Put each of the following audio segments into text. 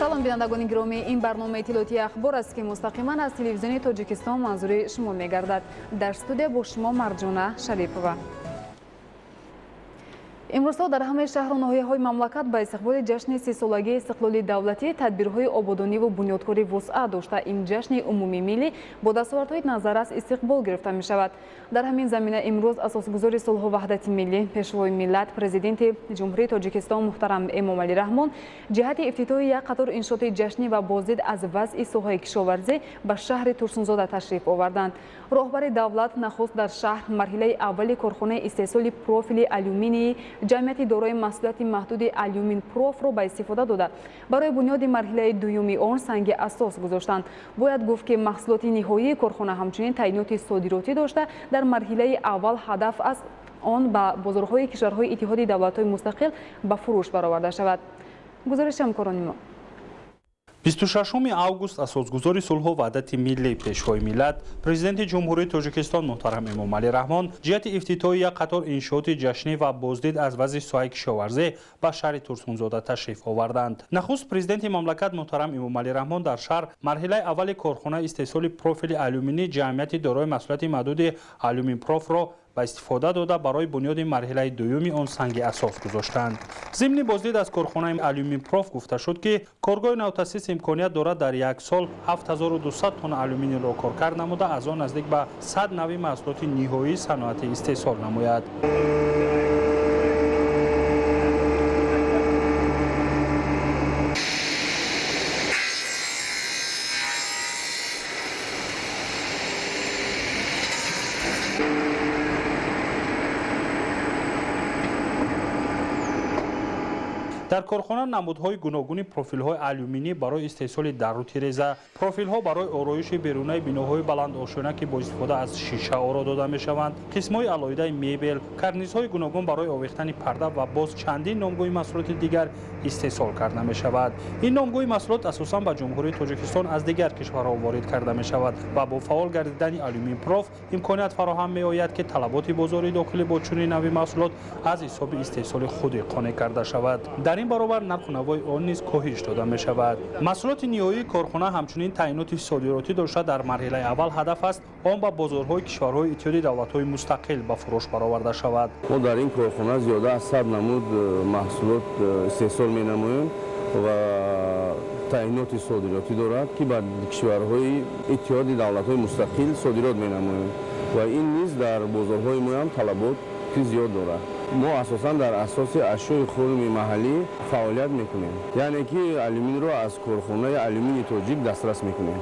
салом бинандагони гиромӣ, ин барнома иттилоъотии ахбор аст ки мустақиман аз телевизиони Тоҷикистон манзури шумо мегардад. Дар студия бо шумо Марҷона Шарипова. имрӯзҳо дар ҳамаи шаҳру ноҳияҳои мамлакат ба истиқболи ҷашни 30-солагии истиқлоли давлатӣ тадбирҳои ободониву бунёдкорӣ вусъат дошта, ин ҷашни умумии миллӣ бо дастовардҳои назаррас истиқбол гирифта мешавад. дар ҳамин замина имрӯз асосгузори сулҳу ваҳдати миллӣ, пешвои миллат, президенти ҷумҳурии Тоҷикистон муҳтарам Эмомалӣ Раҳмон ҷиҳати ифтитоҳи як қатор иншооти ҷашнӣ ва боздид аз вазъи соҳаи кишоварзӣ ба шаҳри Турсунзода ташриф оварданд. роҳбари давлат нахуст дар шаҳр марҳилаи аввали корхонаи истеҳсоли профили алюминии ҷамъияти дорои маҳсулоти маҳдуди Алюминпрофро ба истифода дода барои бунёди марҳилаи дуюми он санги асос гузоштанд. бояд гуфт ки маҳсулоти ниҳоии корхона ҳамчунин таъйиноти содиротӣ дошта дар марҳилаи аввал ҳадаф аст он ба бозорҳои кишварҳои иттиҳоди давлатҳои мустақил ба фурӯш бароварда шавад. гузориши ҳамкорони мо. 26 август асосгузори сулҳу ваҳдати миллӣ, пешвои миллат, президенти ҷумҳурии Тоҷикистон муҳтарам Эмомалӣ Раҳмон ҷиҳати ифтитоҳи як қатор иншооти ҷашнӣ ва боздид аз вазъи соҳаи кишоварзӣ ба шаҳри Турсунзода ташриф оварданд. нахуст президенти мамлакат муҳтарам Эмомалӣ Раҳмон дар шаҳр марҳилаи аввали корхонаи истеҳсоли профили алюминӣ ҷамъияти дорои маҳсулоти маҳдуди Алюминпрофро ба истифода дода барои бунёди марҳилаи дуюми он санги асос гузоштанд. зимни боздид аз корхонаи Алюминпроф гуфта шуд ки коргоҳи навтасис имконият дорад дар як сол 7200 тонна алюминийро коркар намуда, аз он наздик ба 100 нави маҳсулоти ниҳоии саноатӣ истеҳсол намояд. дар корхона намудҳои гуногуни профилҳои алюминӣ барои истеҳсоли даррутиреза, профилҳо барои ороиши берунаи биноҳои баландошона ки бо истифода аз шиша оро дода мешаванд, қисмҳои алоҳидаи мебел, карнизҳои гуногун барои овехтани парда ва боз чандин номгӯи маҳсулоти дигар истеҳсол карда мешавад. ин номгӯи маҳсулот асосан ба ҷумҳурии Тоҷикистон аз дигар кишварҳо ворид карда мешавад ва бо фаъол гардидани Алюминпроф имконият фароҳам меояд ки талаботи бозори дохилӣ бо чунин нави маҳсулот аз ҳисоби истеҳсоли худи қонеъ карда шавад. дар ин баробар нарху навои он низ коҳиш дода мешавад. маҳсулоти ниҳоии корхона ҳамчунин таъйиноти содиротӣ дошта дар марҳилаи аввал ҳадаф аст он ба бозорҳои кишварҳои иттиҳоди давлатҳои мустақил ба фурӯш бароварда шавад. мо дар ин корхона зиёда аз 100 намуд маҳсулот истеҳсол менамоем ва таъйиноти содиротӣ дорад ки ба кишварҳои иттиҳоди давлатҳои мустақил содирот менамоем ва ин низ дар бозорҳои мо ҳам талаботи зиёд дорад. мо асосан дар асоси ашёи хурми маҳаллӣ фаъолият мекунем, яъне ки алюминро аз корхонаи алюминии тоҷик дастрас мекунем.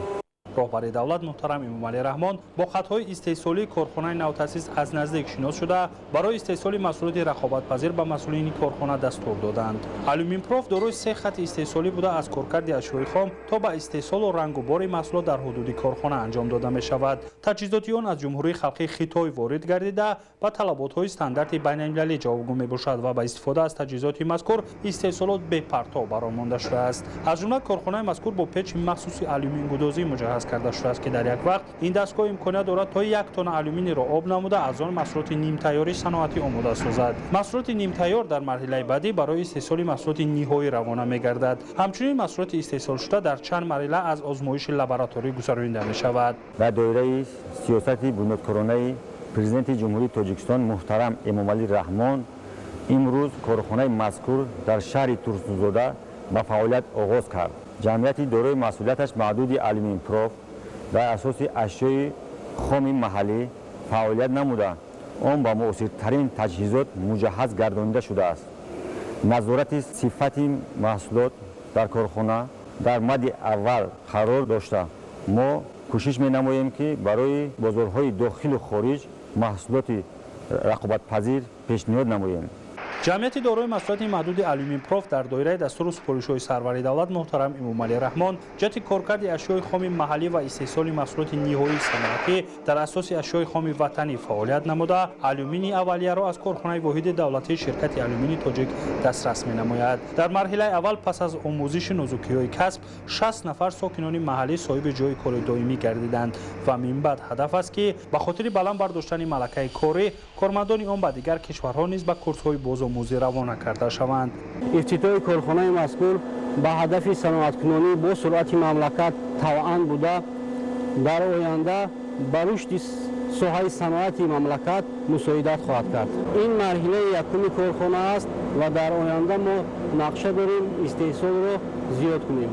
роҳбари давлат муҳтарам Эмомалӣ Раҳмон бо хатҳои истеҳсолии корхонаи навтасис аз наздик шинос шуда барои истеҳсоли маҳсулоти рақобатпазир ба масъулини корхона дастур доданд. Алюминпроф дорои 3 хати истеҳсолӣ буда аз коркарди ашёи хом то ба истеҳсолу рангубори маҳсулот дар ҳудуди корхона анҷом дода мешавад. таҷҳизоти он аз ҷумҳурии халқии Хитой ворид гардида ба талаботҳои стандарти байналмилалӣ ҷавобгӯ мебошад ва ба истифода аз таҷҳизоти мазкур истеҳсолот бепартов баром монда шудааст. аз ҷумла корхонаи мазкур бо печи махсуси алюмингудозӣ муҷаҳҳаз карда шудааст ки дар як вақт ин дастгоҳ имконият дорад то 1 тонна алюминийро об намуда аз он маҳсулоти нимтайёри саноатӣ омода созад. маҳсулоти нимтайёр дар марҳилаи баъдӣ барои истеҳсоли маҳсулоти ниҳоӣ равона мегардад. ҳамчунин маҳсулоти истеҳсолшуда дар чанд марҳила аз озмоиши лабораторӣ гузаронида мешавад. дар доираи сиёсати бунёдкоронаи президенти ҷумҳурии Тоҷикистон муҳтарам Эмомалӣ Раҳмон имрӯз корхонаи мазкур дар шаҳри Турсунзода ба фаъолият оғоз кард. ҷамъияти дорои масъулияташ маҳдуди Алюминпроф дар асоси ашёи хоми маҳаллӣ фаъолият намуда, он ба муосиртарин таҷҳизот муҷаҳҳаз гардонида шудааст. назорати сифати маҳсулот дар корхона дар мадди аввал қарор дошта мо кӯшиш менамоем ки барои бозорҳои дохилу хориҷ маҳсулоти рақобатпазир пешниҳод намоем. ҷамъияти дорои маҳсулоти маҳдуди Алюминпроф дар доираи дастуру супоришҳои сарвари давлат муҳтарам Эмомалӣ Раҳмон ҷиҳати коркарди ашёи хоми маҳаллӣ ва истеҳсоли маҳсулоти ниҳоии саноатӣ дар асоси ашёи хоми ватанӣ фаъолият намуда, алюминии аввалияро аз корхонаи воҳиди давлатии ширкати Алюминии Тоҷик дастрас менамояд. дар марҳилаи аввал пас аз омӯзиши нозукиҳои касб 60 нафар сокинони маҳаллӣ соҳиби ҷойи кори доимӣ гардиданд ва минбаъд ҳадаф аст ки ба хотири баланд бардоштани малакаи корӣ кормандони он ба дигар кишварҳо низ ба курсҳои бозомӯзӣ равона карда шаванд. ифтитоҳи корхонаи мазкур ба ҳадафи саноаткунонӣ бо суръати мамлакат тавъан буда дар оянда ба рушди соҳаи саноати мамлакат мусоидат хоҳад кард. ин марҳилаи якуми корхона аст ва дар оянда мо нақша дорем истеҳсолро зиёд кунем.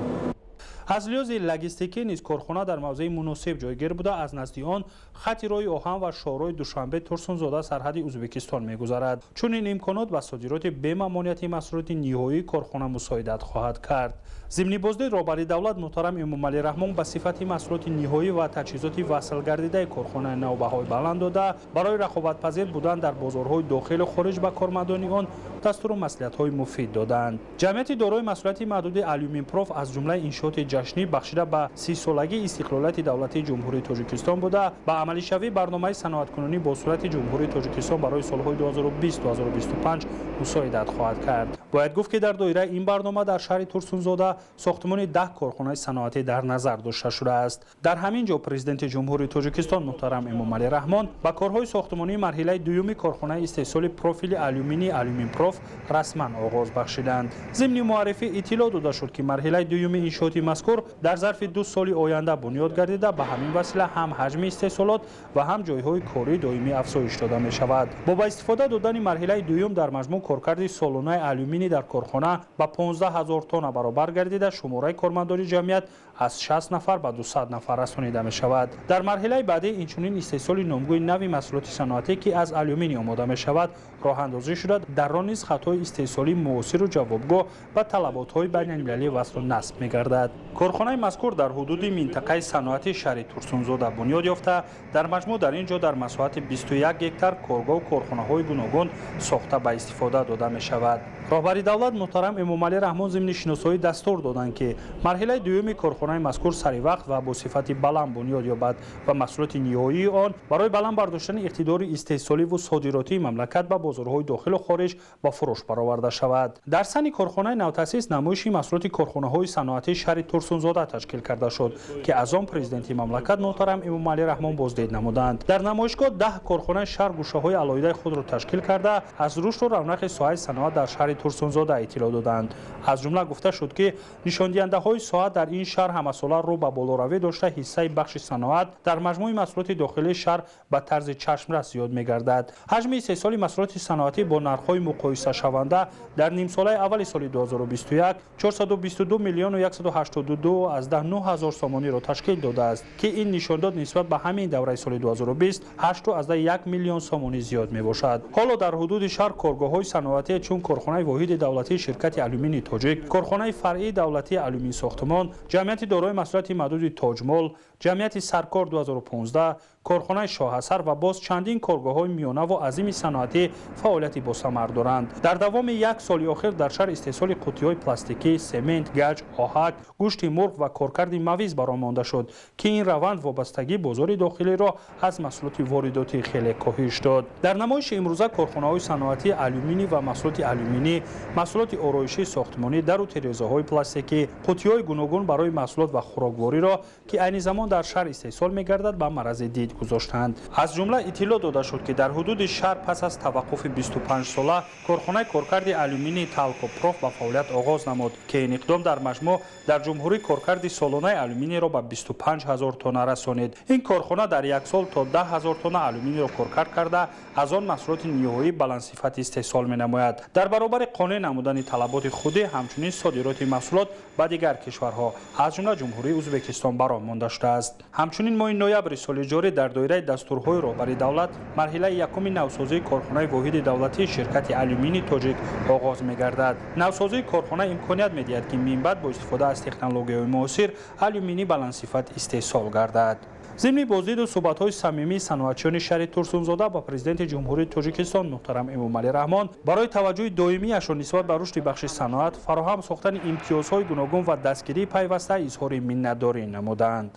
аз лиҳози логистикӣ низ корхона дар мавзеи муносиб ҷойгир буда аз назди он хати роҳи оҳан ва шоҳроҳи душанбе турсунзода сарҳади ӯзбекистон мегузарад. чунин имконот ба содироти бемамонияти маҳсулоти ниҳоии корхона мусоидат хоҳад кард. зимни боздид роҳбари давлат муҳтарам эмомалӣ раҳмон ба сифати маҳсулоти ниҳоӣ ва таҷҳизоти васлгардидаи корхонаи нав баҳои баланд дода барои рақобатпазир будан дар бозорҳои дохилу хориҷ ба кормандони он дастуру маслиҳатҳои муфид доданд. ҷамъияти дорои масъулияти маҳдуди алюминпроф аз ҷумлаи иншооти ҷашнӣ бахшида ба 30-солагии истиқлолияти давлатии ҷумҳурии тоҷикистон буда ба амалишавии барномаи саноаткунонӣ бо суръати ҷумҳурии тоҷикистон барои солҳои 2020-2025 мусоидат хоҳад кард. бояд гуфт ки дар доираи ин барнома дар шаҳри турсунзода сохтмони 10 корхонаи саноатӣ дар назар дошта шудааст. дар ҳамин ҷо президенти ҷумҳурии тоҷикистон муҳтарам эмомалӣ раҳмон ба корҳои сохтмонии марҳилаи дуюми корхонаи истеҳсоли профили алюминии алюминпроф расман оғоз бахшиданд. зимни муаррифӣ иттилоъ дода шуд ки марҳилаи дуюми иншооти мазкур дар зарфи 2 соли оянда бунёд гардида ба ҳамин васила ҳам ҳаҷми истеҳсолот ва ҳам ҷойҳои кории доимӣ афзоиш дода мешавад. бо ба истифода додани марҳилаи дуюм дар маҷмӯъ коркарди солонаи алюминӣ дар корхона ба 15 000 тонна баробар гардида шумораи кормандони ҷамъият аз 60 нафар ба 200 нафар расонида мешавад. дар марҳилаи баъдӣ инчунин истеҳсоли номгӯи нави маҳсулоти саноатӣ ки аз алюминий омода мешавад роҳандозӣ шуда дар он низ хатҳои истеҳсолӣ муосиру ҷавобгоҳ ба талаботҳои байналмилалии васлу насб мегардад. корхонаи мазкур дар ҳудуди минтақаи саноати шаҳри турсунзода бунёд ёфта дар маҷмӯъ дар ин ҷо дар масоҳати 21 гектар коргоҳу корхонаҳои гуногун сохта ба истифода дода мешавад. роҳбари давлат муҳтарам эмомалӣ раҳмон зимни шиносоӣ дастур доданд ки марҳилаи дуюми корхонаи мазкур сари вақт ва бо сифати баланд бунёд ёбад ва маҳсулоти ниҳоии он барои баланд бардоштани иқтидори истеҳсоливу содиротии мамлакат ба бозорҳои дохилу хориҷ ба фурӯш бароварда шавад. дар сани корхонаи навтаъсис намоиши маҳсулоти корхонаҳои саноатии шаҳри турсунзода ташкил карда шуд ки аз он президенти мамлакат муҳтарам эмомалӣ раҳмон боздид намуданд. дар намоишгоҳ 10 корхонаи шаҳр гӯшаҳои алоҳидаи худро ташкил карда аз рушду равнақи соҳаи саноат дар шаҳри турсунзода иттилоъ доданд. аз ҷумла гуфта шуд ки нишондиҳандаҳои соат дар ин шаҳр ҳамасола рӯ ба болоравӣ дошта ҳиссаи бахши саноат дар маҷмӯи маҳсулоти дохилии шаҳр ба тарзи чашмрас зиёд мегардад. ҳаҷми истеҳсоли маҳсулоти саноатӣ бо нархҳои муқоисашаванда дар нимсолаи аввали соли 2021 422 миллиону 182 аз 9 ҳазор сомониро ташкил додааст ки ин нишондод нисбат ба ҳамин давраи соли 2020 8.1 миллион сомонӣ зиёд мебошад. ҳоло дар ҳудуди шаҳр коргоҳҳои саноатие чун корхонаи воҳиди давлатии ширкати алюминии тоҷик, корхонаи фаръии давлатии алюминсохтмон, ҷамъияти дорои маҳсулияти маҳдуди тоҷмол, ҷамъияти саркор 2015, корхонаи шоҳасар ва боз чандин коргоҳҳои миёнаву азими саноатӣ фаъолияти босамар доранд. дар давоми як соли охир дар шаҳр истеҳсоли қуттиҳои пластикӣ, семент, гаҷ, оҳак, гӯшти мурғ ва коркарди мавиз баромонда шуд ки ин раванд вобастагии бозори дохилиро аз маҳсулоти воридотӣ хеле коҳиш дод. дар намоиши имрӯза корхонаҳои саноатии алюминӣ ва маҳсулоти алюминӣ, маҳсулоти оройшии сохтмонӣ, дару тирезаҳои пластикӣ, қуттиҳои гуногун барои маҳсулот ва хӯроквориро ки айни замон дар шаҳр истеҳсол мегардад ба марази дид гузоштанд. аз ҷумла иттилоъ дода шуд ки дар ҳудуди шаҳр пас аз таваққуфи 25 сола корхонаи коркарди алюминии талкопроф ба фаъолият оғоз намуд ки ин иқдом дар маҷмӯъ дар ҷумҳурӣ коркарди солонаи алюминийро ба 25 000 тонна расонид. ин корхона дар як сол то 10 000 тонна алюминийро коркар карда аз он маҳсулоти ниҳоӣ баландсифати истеҳсол менамояд. дар баробари қонеъ намудани талаботи худӣ ҳамчунин содироти маҳсулот ба дигар кишварҳо аз ҷумла ҷумҳурии ӯзбекистон баром монда шудааст. ҳамчунин моҳи ноябри соли ҷорӣ дар доираи дастурҳои роҳбари давлат марҳилаи якуми навсозии корхонаи воҳиди давлатии ширкати алюминии тоҷик оғоз мегардад. навсозии корхона имконият медиҳад ки минбаъд бо истифода аз технологияҳои муосир алюминӣ баландсифат истеҳсол гардад. зимни боздиду суҳбатҳои самимии саноатчиёни шаҳри турсунзода ба президенти ҷумҳурии тоҷикистон муҳтарам эмомалӣ раҳмон барои таваҷҷӯҳи доимиашон нисбат ба рушди бахши саноат фароҳам сохтани имтиёзҳои гуногун ва дастгирии пайваста изҳори миннатдорӣ намуданд.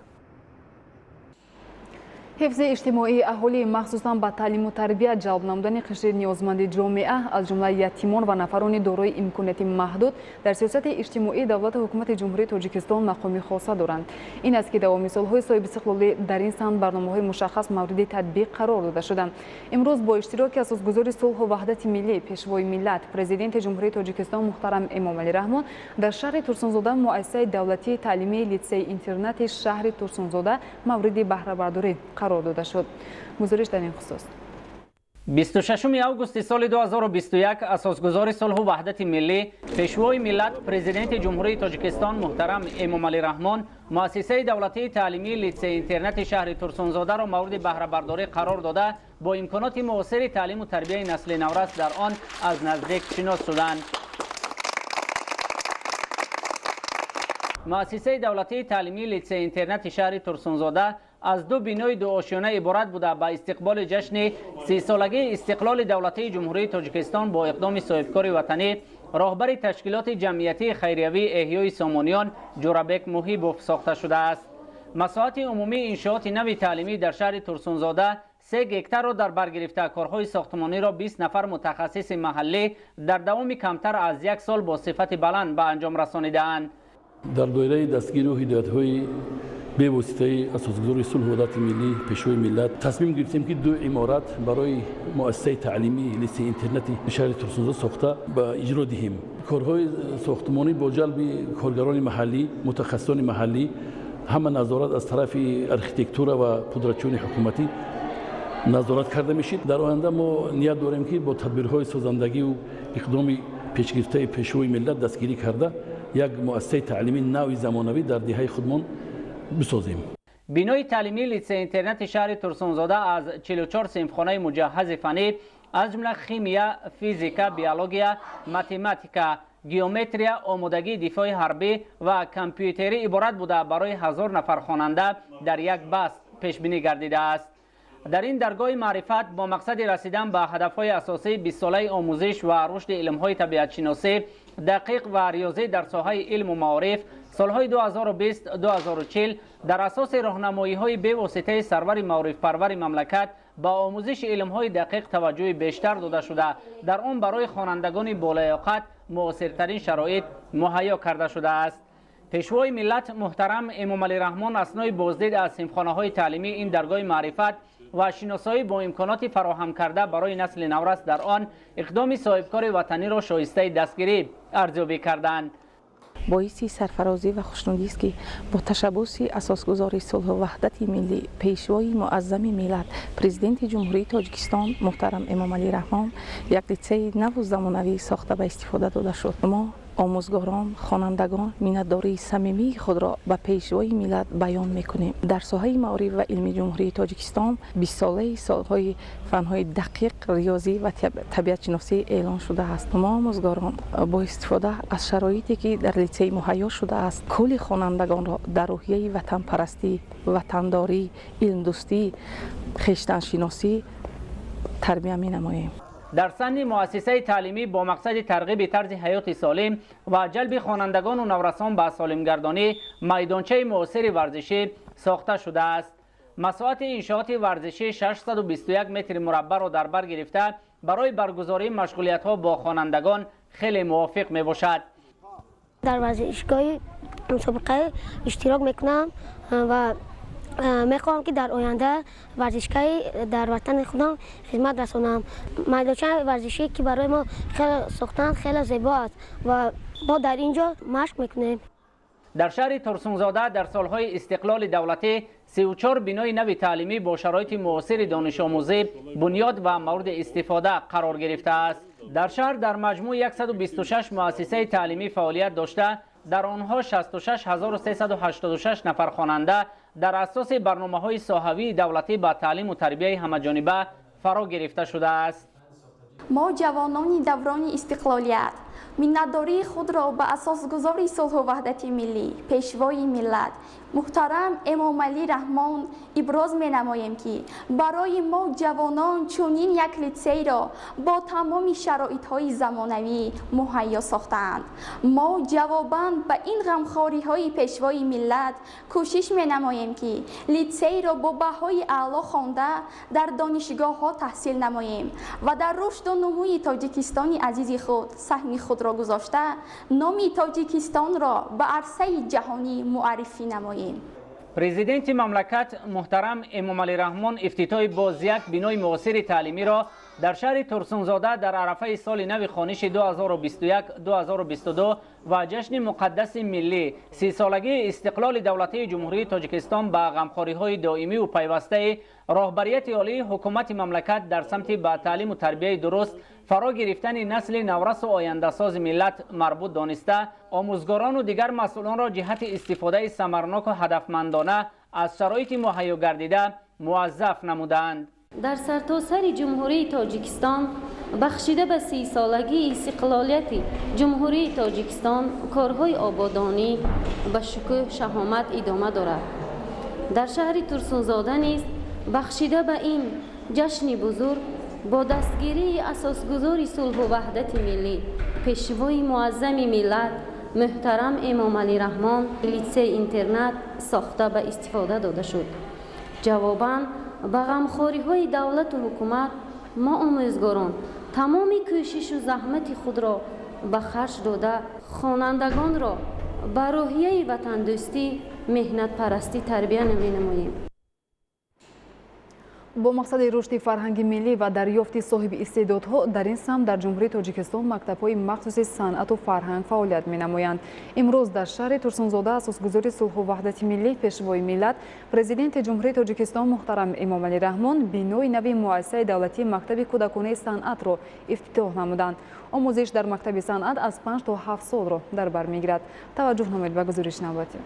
حفظ اجتماعی اهالی مخصوصا با تعلیم و تربیت جلب نمودن قشر نیازمند جامعه از جمله یتیمان و نفران دارای امکانات محدود در سیاست اجتماعی دولت و حکومت جمهوری تاجیکستان مقام خاصه دارند. این است که دوام سالهای صاحب استقلالی در این سمت برنامه‌های مشخص مورد تطبیق قرار داده شدند. امروز با اشتراک اساسگذار صلح و وحدت ملی پیشوای ملت پرزیدنت جمهوری تاجیکستان محترم امام علی رحمان در شهر ترسونزاده مؤسسه دولتی تعلیمی لیسه اینترنت شهر ترسونزاده مورد بهره برداری قرار داده شد. گزارش در این خصوص 26 اوگوست سال 2021 اساسگذار صلح و وحدت ملی پیشوای ملت پرزیدنت جمهوری تاجیکستان محترم امام علی رحمان مؤسسه دولتی تعلیمی لیسه اینترنت شهر ترسونزاده را مورد بهره برداری قرار داده با امکانات معاصر تعلیم و تربیت نسل نورس در آن از نزدیک شناس شدند. مؤسسه دولتی تعلیمی لیسه اینترنت شهر ترسونزاده از دو بینای دو آشیانه عبارت بوده با استقبال جشن 30 سالگی استقلال دولتی جمهوری تاجیکستان با اقدام صاحبکار وطنی راهبر تشکیلات جمعیتی خیریوی احیای سامانیان جورابک محیبوف ساخته شده است. مساحت عمومی انشاءات نو تعلیمی در شهر ترسونزاده 3 هکتار را در بر گرفته کارهای ساختمانی را 20 نفر متخصص محلی در دوام کمتر از 1 سال با صفت بلند به انجام رسانیده‌اند. در دایره دستگیری و هدایت‌های به واسطه اساسگذار صلح و وحدت ملی پیشوای ملت تصمیم گرفتیم که 2 عمارت برای مؤسسه تعلیمی لیسه اینترنت شهر ترسونزاده ساخته به اجرا دهیم. کارهای ساختمانی با جلب کارگران محلی، متخصصان محلی، همه نظارت از طرف ارکیتکتور و پودرچیان حکومتی نظارت کرده میشید. در آینده ما نیت داریم که با تدبیرهای سازندگی و اقدام پیشگرفته پیشوای ملت دستگیری کرده یک مؤسسه تعلیمی نوی زمانوی در دهه خودمان بسازیم. بینای تعلیمی لیسه اینترنت شهر ترسونزاده از 44 صنفخانه مجهز فنی از جمله شیمیا، فیزیکا، بیولوژیا، متماتیکا، گیومتریا، آمادگی دفاع حربی و کامپیوتری عبارت بوده برای 1000 نفر خواننده در یک بست پیش بینی گردیده است. در این درگاه معرفت با مقصد رسیدن به هدفهای اساسی 20 ساله آموزش و رشد علمهای طبیعت شناسی دقیق و ریاضی در ساحه علم و معارف سالهای 2020-2040 در اساس راهنمایی‌های به واسطه سرور معارف پرور مملکت با آموزش علمهای دقیق توجه بیشتر داده شده در آن برای خوانندگان بالیاقت معاصرترین شرایط مهیا کرده شده است. پیشوای ملت محترم امام علی رحمان اثنای بازدید از صنفخانه‌های تعلیمی این درگاه معرفت و شناسایی با امکانات فراهم کرده برای نسل نورس در آن اقدام صاحبکار وطنی را شایسته دستگیری ارزیابی کردند. باعث سرفرازی و خوشنودی است که با تشبث اساسگذار صلح و وحدت ملی پیشوای معظم ملت پرزیدنت جمهوری تاجیکستان محترم امام علی رحمان یک لیسه نو زمانوی ساخته به استفاده داده شد. ما آموزگاران، خوانندگان منتداری صمیمی خود را به پیشوای ملت بیان میکنیم. در ساحه معارف و علمی جمهوری تاجیکستان 20 ساله سالهای فنهای دقیق ریاضی و طبیعت شناسی اعلان شده است. ما آموزگاران با استفاده از شرایطی که در لیسه مهیا شده است کل خوانندگان را در روحیه وطن پرستی، وطنداری، علم دوستی، خویشتن شناسی تربیت می نماییم. در سن مؤسسه تعلیمی با مقصد ترغیب طرز حیات سالم و جلب خوانندگان و نورسان به سالمگردانی میدانچه معاصر ورزشی ساخته شده است. مساحت انشاءات ورزشی 621 متر مربع را در بر گرفته برای برگزاری مشغولیت‌ها با خوانندگان خیلی موافق می باشد. در ورزشگاه مسابقه اشتراک میکنم و میخواهم که در آینده ورزشگاه در وطن خودم خدمت رسانم. میدانچه ورزشی که برای ما خیلی ساختن خیلی زیبا است و ما در اینجا مشق میکنیم. در شهر ترسونزاده در سالهای استقلال دولتی 34 بینای نو تعلیمی با شرایط معاصر دانش آموزی بنیاد و مورد استفاده قرار گرفته است. در شهر در مجموع 126 مؤسسه تعلیمی فعالیت داشته در آنها 66386 نفر خواننده در اساس برنامه‌های ساحوی دولتی با تعلیم و تربیت همه‌جانبه فرا گرفته شده است. ما جوانان دوران استقلالیت миннатдории худро ба асосгузори сулҳу ваҳдати миллӣ пешвои миллат муҳтарам эмомалӣ раҳмон иброз менамоем ки барои мо ҷавонон чунин як литсейро бо тамоми шароитҳои замонавӣ муҳайё сохтаанд. мо ҷавобан ба ин ғамхориҳои пешвои миллат кӯшиш менамоем ки литсейро бо баҳои аъло хонда дар донишгоҳҳо таҳсил намоем ва дар рушду нумӯи тоҷикистони азизи худ саҳми худро гузошта номи тоҷикистонро ба арсаи ҷаҳонӣ муаррифӣ намоем. президенти мамлакат муҳтарам эмомалӣ раҳмон ифтитоҳи боз як бинои муосири таълимиро дар шаҳри турсунзода дар арафаи соли нави хониши 2021-2022 ва ҷашни муқаддаси миллӣ 30-солагии истиқлоли давлатии ҷумҳурии тоҷикистон ба ғамхориҳои доимиву пайвастаи роҳбарияти олии ҳукумати мамлакат дар самти ба таълиму тарбияи дуруст фаро гирифтани насли наврасу ояндасози миллат марбут дониста омӯзгорону дигар масъулонро ҷиҳати истифодаи самараноку ҳадафмандона аз шароити муҳайё гардида муаззаф намуданд. дар сартосари ҷумҳурии тоҷикистон бахшида ба 30-солагии истиқлолияти ҷумҳурии тоҷикистон корҳои ободонӣ ба шукӯҳ шаҳомат идома дорад. дар шаҳри турсунзода низ бахшида ба ин ҷашни бузург бо дастгирии асосгузори сулҳу ваҳдати миллӣ пешвои муаззами миллат муҳтарам эмомалӣ раҳмон литсей интернат сохта ба истифода дода шуд. ҷавобан ба ғамхориҳои давлату ҳукумат мо омӯзгорон тамоми кӯшишу заҳмати худро ба харҷ дода хонандагонро ба рӯҳияи ватандӯстӣ меҳнатпарастӣ тарбия менамоем. бо мақсади рушди фарҳанги миллӣ ва дарёфти соҳиби истеъдодҳо дар ин самт дар ҷумҳурии тоҷикистон мактабҳои махсуси санъату фарҳанг фаъолият менамоянд. имрӯз дар шаҳри турсунзода асосгузори сулҳу ваҳдати миллӣ пешвои миллат президенти ҷумҳурии тоҷикистон муҳтарам эмомалӣ раҳмон бинои нави муассисаи давлатии мактаби кӯдаконаи санъатро ифтитоҳ намуданд. омӯзиш дар мактаби санъат аз 5 то 7 солро дар бар мегирад. таваҷҷӯҳ намоед ба гузориши навбатӣ.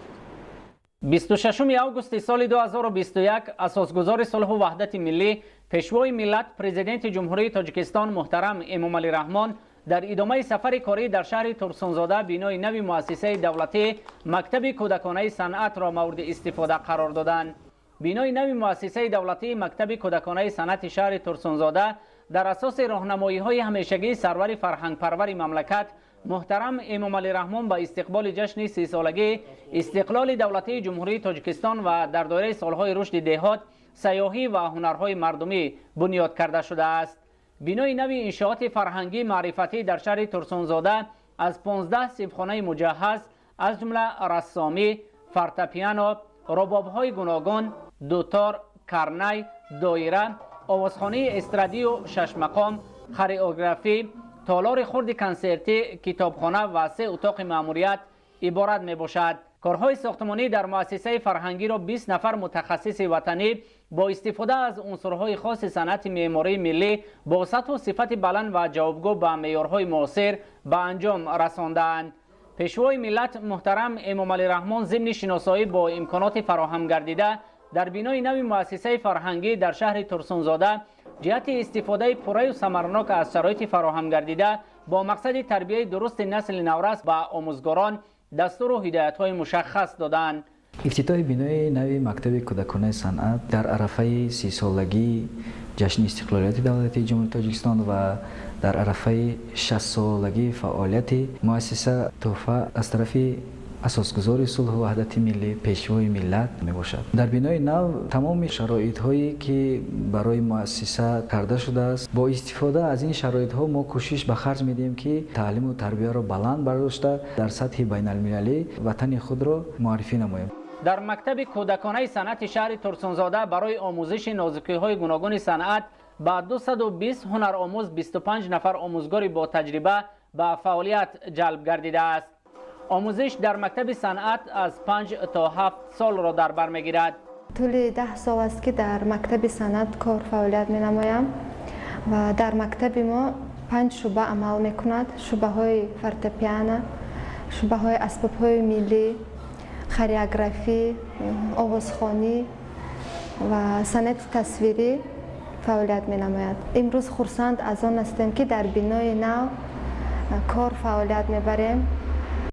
26 августи соли 2021 асосгузори сулҳу ваҳдати миллӣ пешвои миллат президенти ҷумҳурии тоҷикистон муҳтарам эмомалӣ раҳмон дар идомаи сафари корӣ дар шаҳри турсунзода бинои нави муассисаи давлатӣ мактаби кӯдаконаи санъатро мавриди истифода қарор доданд. бинои нави муассисаи давлатии мактаби кӯдаконаи санъати шаҳри турсунзода дар асоси роҳнамоиҳои ҳамешагии сарвари фарҳангпарвари мамлакат муҳтарам эмомалӣ раҳмон ба истиқболи ҷашни 30-солагии истиқлоли давлатии ҷумҳурии тоҷикистон ва дар доираи солҳои рушди деҳот сайёҳӣ ва ҳунарҳои мардумӣ бунёд карда шудааст. бинои нави иншооти фарҳангӣ маърифатӣ дар шаҳри турсунзода аз 15 синфхонаи муҷаҳҳаз аз ҷумла рассомӣ, фортепиано, рубобҳои гуногун, дутор, карнай, доира, овозхонии эстрадию шашмақом, хореографӣ, толори хурди консертӣ, китобхона ва 3 утоқи маъмурият иборат мебошад. корҳои сохтмонӣ дар муассисаи фарҳангиро 20 нафар мутахассиси ватанӣ бо истифода аз унсурҳои хоси санъати меъмории миллӣ бо сатҳу сифати баланд ва ҷавобгӯ ба меъёрҳои муосир ба анҷом расондаанд. пешвои миллат муҳтарам эмомалӣ раҳмон зимни шиносоӣ бо имконоти фароҳам гардида дар бинои нави муассисаи фарҳангӣ дар шаҳри турсунзода ҷиҳати истифодаи пурраю самаранок аз шароити фароҳам гардида бо мақсади тарбияи дурусти насли наврас ба омӯзгорон дастуру ҳидоятҳои мушаххас доданд. ифтитоҳи бинои нави мактаби кӯдаконаи санъат дар арафаи 30-солагии ҷашни истиқлолияти давлатии ҷумҳурии тоҷикистон ва дар арафаи 60-солагии фаъолияти муассиса тӯҳфа аз тарафи асосгузори сулҳу ваҳдати миллӣ пешвои миллат мебошад. дар бинои нав тамоми шароитҳое ки барои муассиса карда шудааст бо истифода аз ин шароитҳо мо кӯшиш ба харҷ медиҳем ки таълиму тарбияро баланд бардошта дар сатҳи байналмилалӣ ватани худро муаррифӣ намоем. дар мактаби кӯдаконаи санъати шаҳри турсунзода барои омӯзиши нозукиҳои гуногуни санъат ба 220 ҳунаромӯз 25 нафар омӯзгори бо таҷриба ба фаъолият ҷалб гардидааст. омӯзиш дар мактаби санъат аз 5 то 7 солро дар бар мегирад. тӯли 10 сол аст ки дар мактаби санъат кор фаъолият менамоям ва дар мактаби мо 5 шуъба амал мекунад. шуъбаҳои фортепиано, шуъбаҳои асбобҳои миллӣ, хореографӣ, овозхонӣ ва санъати тасвирӣ фаъолият менамояд. имрӯз хурсанд аз он ҳастем ки дар бинои нав کار فعالیت میبریم.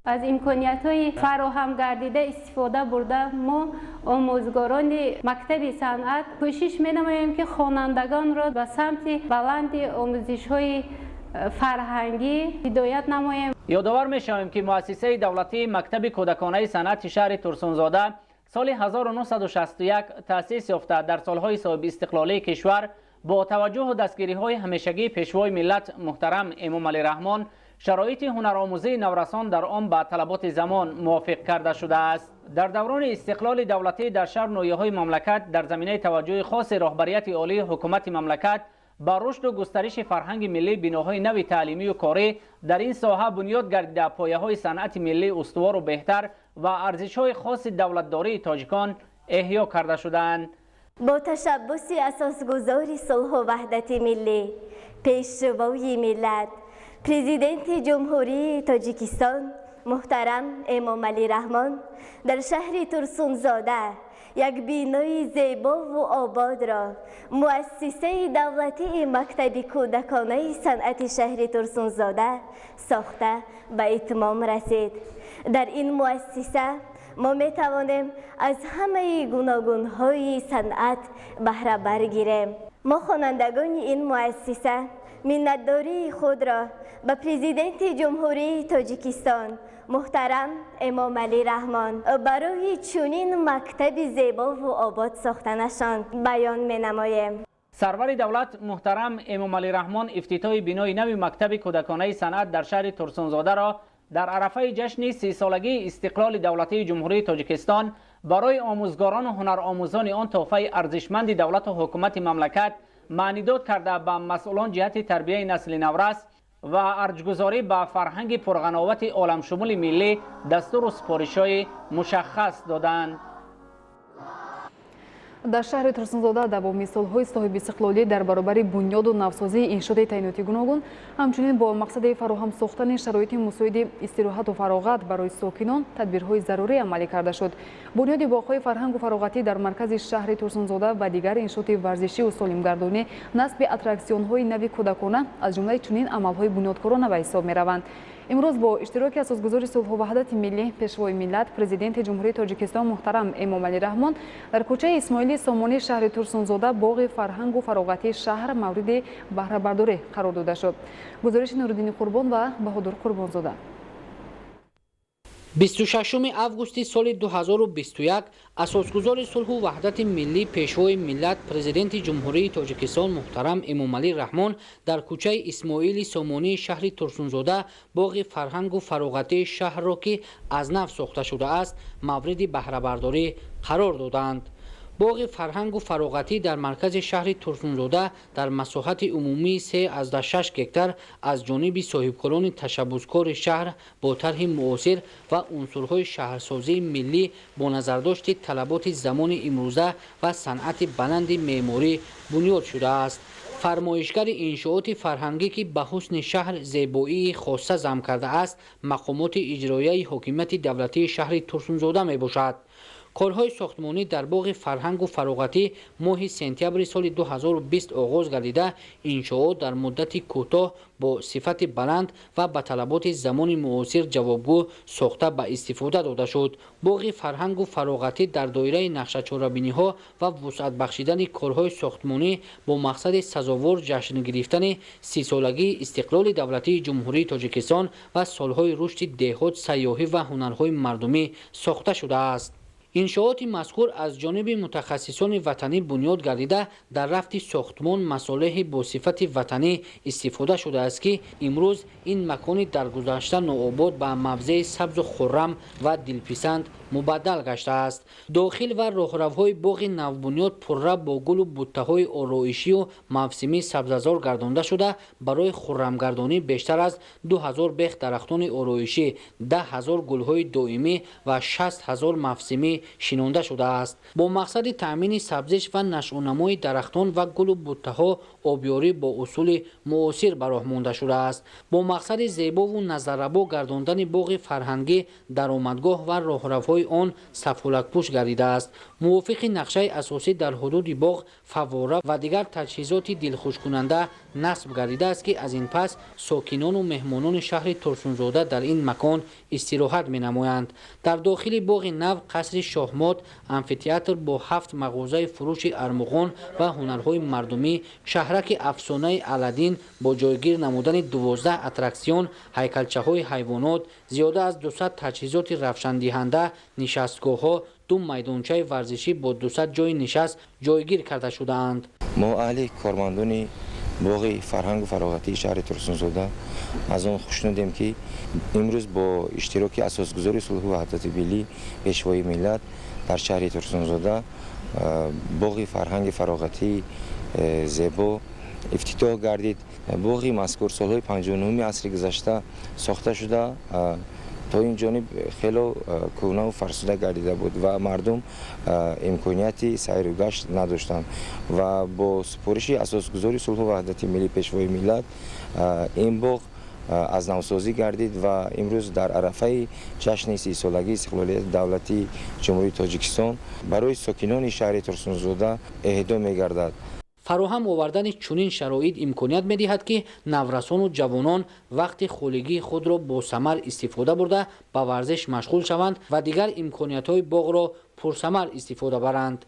از امکانیت‌های فراهم گردیده استفاده برده ما آموزگاران مکتب صنعت کوشش می‌نماییم که خوانندگان را به سمت بلند آموزش‌های فرهنگی هدایت نماییم. یادآور می‌شویم که مؤسسه دولتی مکتب کودکانه صنعت شهر ترسونزاده سال 1961 تأسیس یافته در سالهای صاحب استقلالی کشور با توجه و دستگیری‌های همیشگی پیشوای ملت محترم امام علی رحمان شرایط هنرآموزی نورسان در آن به طلبات زمان موافق کرده شده است. در دوران استقلال دولتی در شهر نویه‌های مملکت در زمینه توجه خاص رهبریت عالی حکومت مملکت با رشد و گسترش فرهنگ ملی بناهای نوی تعلیمی و کاری در این ساحه بنیاد گردیده پایه‌های صنعت ملی استوار و بهتر و ارزش‌های خاص دولتداری تاجیکان احیا کرده شدند. با تشبث اساسگذار صلح و وحدت ملی، پیشروای ملت، پرزیدنت جمهوری تاجیکستان محترم امام علی رحمان در شهر ترسونزاده یک بینای زیبا و آباد را مؤسسه دولتی مکتب کودکانه صنعت شهر ترسونزاده ساخته به اتمام رسید. در این مؤسسه ما می توانیم از همه گوناگون‌های صنعت بهره برگیریم. ما خوانندگان این مؤسسه منتداری خود را به پرزیدنت جمهوری تاجیکستان محترم امام علی رحمان برای چنین مکتب زیبا و آباد ساختنشان بیان می نماییم. سرور دولت محترم امام علی رحمان افتتاح بنای نوی مکتب کودکانه صنعت در شهر ترسونزاده را در عرفه جشن 30 سالگی استقلال دولتی جمهوری تاجیکستان برای آموزگاران و هنرآموزان آن تحفه ارزشمند دولت و حکومت مملکت معنیداد کرده به مسئولان جهت تربیت نسل نورس و ارجگذاری به فرهنگ پرغناوت عالم شمول ملی دستور و سپارش‌های مشخص دادند. در شهر ترسونزاده دوامین سال‌های صاحب استقلالی در برابر بنیاد و نوسازی انشاء تعیناتی گوناگون همچنین با مقصد فراهم ساختن شرایط مساعد استراحت و فراغت برای ساکنان تدبیرهای ضروری عملی کرده شد. بنیاد باغ‌های فرهنگ و فراغتی در مرکز شهر ترسونزاده و دیگر انشاءات ورزشی و سالمگردانی نصب اتراکسیون‌های نوی کودکانه از جمله چنین عمل‌های بنیادکارانه به حساب می‌روند. امروز با اشتراک اساسگذار صلح و وحدت ملی پیشوای ملت پرزیدنت جمهوری تاجیکستان محترم امام علی رحمان در کوچه اسماعیلی سامانی شهر ترسونزاده باغ فرهنگ و فراغتی شهر مورد بهره برداری قرار داده شد. گزارش نورالدین قربان و بهادر قربانزاده. 26 августи соли 2021 асосгузори сулҳу ваҳдати миллӣ пешвои миллат президенти ҷумҳурии тоҷикистон муҳтарам эмомалӣ раҳмон дар кӯчаи исмоили сомонии шаҳри турсунзода боғи фарҳангу фароғатии шаҳрро ки аз нав сохта шудааст мавриди баҳрабардорӣ қарор доданд. боғи фарҳангу фароғатӣ дар маркази шаҳри турсунзода дар масоҳати умумии 3,6 гектар аз ҷониби соҳибкорони ташаббускори шаҳр бо тарҳи муосир ва унсурҳои шаҳрсозии миллӣ бо назардошти талаботи замони имрӯза ва санъати баланди меъморӣ бунёд шудааст. фармоишгари иншооти фарҳангӣ ки ба ҳусни шаҳр зебоии хоса зам кардааст мақомоти иҷроияи ҳокимияти давлатии шаҳри турсунзода мебошад. корҳои сохтмонӣ дар боғи фарҳангу фароғатӣ моҳи сентябри соли 2020 оғоз гардида иншоот дар муддати кӯтоҳ бо сифати баланд ва ба талаботи замони муосир ҷавобгӯ сохта ба истифода дода шуд. боғи фарҳангу фароғатӣ дар доираи нақшачорабиниҳо ва вусъат бахшидани корҳои сохтмонӣ бо мақсади сазовор ҷашн гирифтани 30-солагии истиқлоли давлатии ҷумҳурии тоҷикистон ва солҳои рушди деҳот, сайёҳӣ ва ҳунарҳои мардумӣ сохта шудааст. иншооти мазкур аз ҷониби мутахассисони ватанӣ бунёд гардида дар рафти сохтмон масолеҳи босифати ватанӣ истифода шудааст ки имрӯз ин макони даргузашта нообод ба мавзеи сабзу хуррам ва дилписанд мубаддал гаштааст. дохил ва роҳравҳои боғи навбунёд пурра бо гулу буттаҳои ороишию мавсимӣ сабзазор гардонда шуда барои хуррамгардонӣ бештар аз 2000 бех дарахтони ороишӣ, 10,000 гулҳои доимӣ ва 60,000 мавсимӣ шинонда шудааст. бо мақсади таъмини сабзиш ва нашъунамои дарахтон ва гулу буттаҳо обёрӣ бо усули муосир ба роҳ монда шудааст. бо мақсади зебову назаррабо гардондани боғи фарҳангӣ даромадгоҳ ва роҳравҳои он сафҳолакпӯш гардидааст. мувофиқи нақшаи асосӣ дар ҳудуди боғ фаввора ва дигар таҷҳизоти дилхушкунанда насб гардидааст ки аз ин пас сокинону меҳмонони шаҳри турсунзода дар ин макон истироҳат менамоянд. дар дохили боғи нав қасри шоҳмот, амфитеатр бо 7 мағозаи фурӯши армуғон ва ҳунарҳои мардумӣ, шаҳраки афсонаи Аладдин бо ҷойгир намудани 12 аттраксион, ҳайкалчаҳои ҳайвонот, зиёда аз 200 таҷҳизоти равшандиҳанда, нишастгоҳҳо, 2 майдончаи варзишӣ бо 200 ҷои нишаст ҷойгир карда шудаанд. мо аҳли кормандони боғи фарҳангу фароғатии шаҳри турсунзода аз он хушнудем ки имрӯз бо иштироки асосгузори сулҳу ваҳдати миллӣ пешвои миллат дар шаҳри турсунзода боғи фарҳанги фароғатии зебо ифтитоҳ гардид. боғи мазкур солҳои 59 асри гузашта сохта шуда то ин ҷониб хело кӯҳнаву фарсуда гардида буд ва мардум имконияти сайру гашт надоштанд ва бо супориши асосгузори сулҳу ваҳдати миллӣ пешвои миллат ин боғ аз навсозӣ гардид ва имрӯз дар арафаи ҷашни 30-солагии истиқлолияти давлатии ҷумҳурии Тоҷикистон барои сокинони шаҳри Турсунзода эҳдо мегардад. фароҳам овардани чунин шароит имконият медиҳад ки наврасону ҷавонон вақти холигии худро бо самар истифода бурда ба варзиш машғул шаванд ва дигар имкониятҳои боғро пурсамар истифода баранд.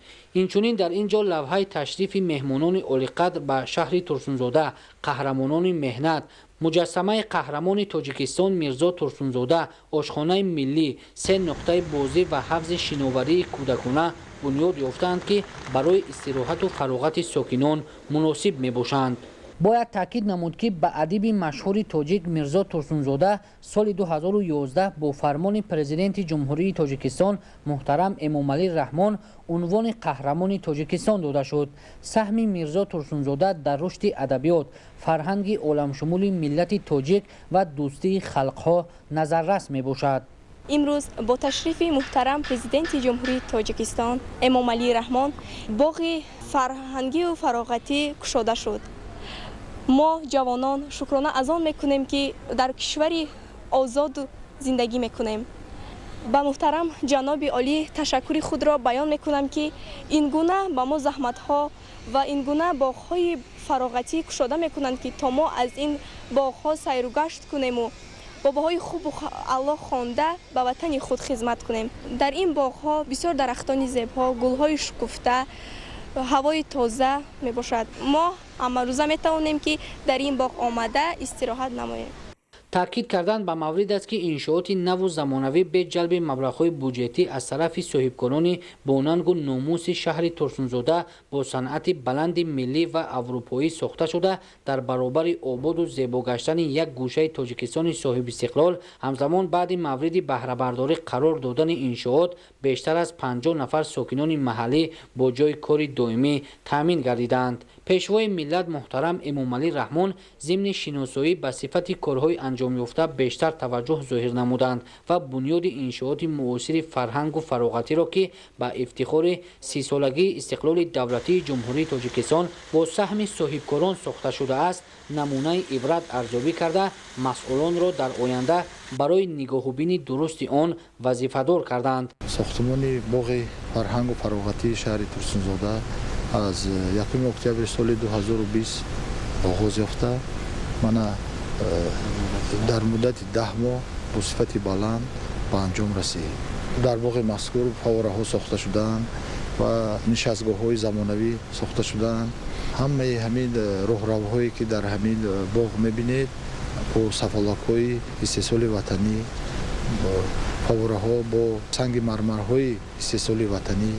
инчунин дар ин ҷо лавҳаи ташрифи меҳмонони олиқадр ба шаҳри Турсунзода, қаҳрамонони меҳнат, муҷассамаи қаҳрамони Тоҷикистон Мирзо Турсунзода, ошхонаи миллӣ, 3 нуқтаи бозӣ ва ҳафзи шиноварии кӯдакона бунёд ёфтаанд ки барои истироҳату фароғати сокинон муносиб мебошанд. бояд таъкид намуд ки ба адиби машҳури тоҷик Мирзо Турсунзода соли 2011 бо фармони президенти ҷумҳурии Тоҷикистон муҳтарам Эмомалӣ Раҳмон унвони қаҳрамони Тоҷикистон дода шуд. саҳми Мирзо Турсунзода дар рушди адабиёт, фарҳанги оламшумули миллати тоҷик ва дӯстии халқҳо назаррас мебошад. имрӯз бо ташрифи муҳтарам президенти ҷумҳурии Тоҷикистон Эмомалӣ Раҳмон боғи фарҳангию фароғатӣ кушода шуд. мо ҷавонон шукрона аз он мекунем ки дар кишвари озоду зиндагӣ мекунем. ба муҳтарам ҷаноби олӣ ташаккури худро баён мекунам ки ин гуна ба мо заҳматҳо ва ин гуна боғҳои фароғатӣ кушода мекунанд ки то мо аз ин боғҳо сайру гашт кунему бобоҳои хубу аллоҳ хонда ба ватани худ хизмат кунем. дар ин боғҳо бисёр дарахтони зебҳо, гулҳои шукуфта, ҳавои тоза мебошад. мо ҳамарӯза метавонем ки дар ин боғ омада истироҳат намоем. таъкид карданд ба маврид аст ки иншооти наву замонавӣ бе ҷалби маблағҳои буҷетӣ аз тарафи соҳибкорони бонангу номуси шаҳри Турсунзода бо санъати баланди миллӣ ва аврупоӣ сохта шуда дар баробари ободу зебо гаштани як гӯшаи Тоҷикистони соҳибистиқлол ҳамзамон баъди мавриди баҳрабардорӣ қарор додани иншоот бештар аз 50 нафар сокинони маҳаллӣ бо ҷои кори доимӣ таъмин гардиданд. пешвои миллат муҳтарам Эмомалӣ Раҳмон зимни шиносоӣ ба сифати корҳои анҷомёфта бештар таваҷҷӯҳ зоҳир намуданд ва бунёди иншооти муосири фарҳангу фароғатиро ки ба ифтихори 30-солагии истиқлоли давлатии ҷумҳурии Тоҷикистон бо саҳми соҳибкорон сохта шудааст намунаи ибрат арзёбӣ карда масъулонро дар оянда барои нигоҳубини дурусти он вазифадор карданд. сохтмони боғи фарҳангу фароғатии шаҳри Турсунзода аз 1 октябри соли 2020 оғоз ёфта мана дар муддати 10 моҳ бо сифати баланд ба анҷом расид. дар боғи мазкур фаввораҳо сохта шуданд ва нишастгоҳҳои замонавӣ сохта шуданд. ҳамаи ҳамин роҳравҳое ки дар ҳамин боғ мебинед бо сафолакҳои истеҳсоли ватанӣ, фаввораҳо бо санги мармарҳои истеҳсоли ватанӣ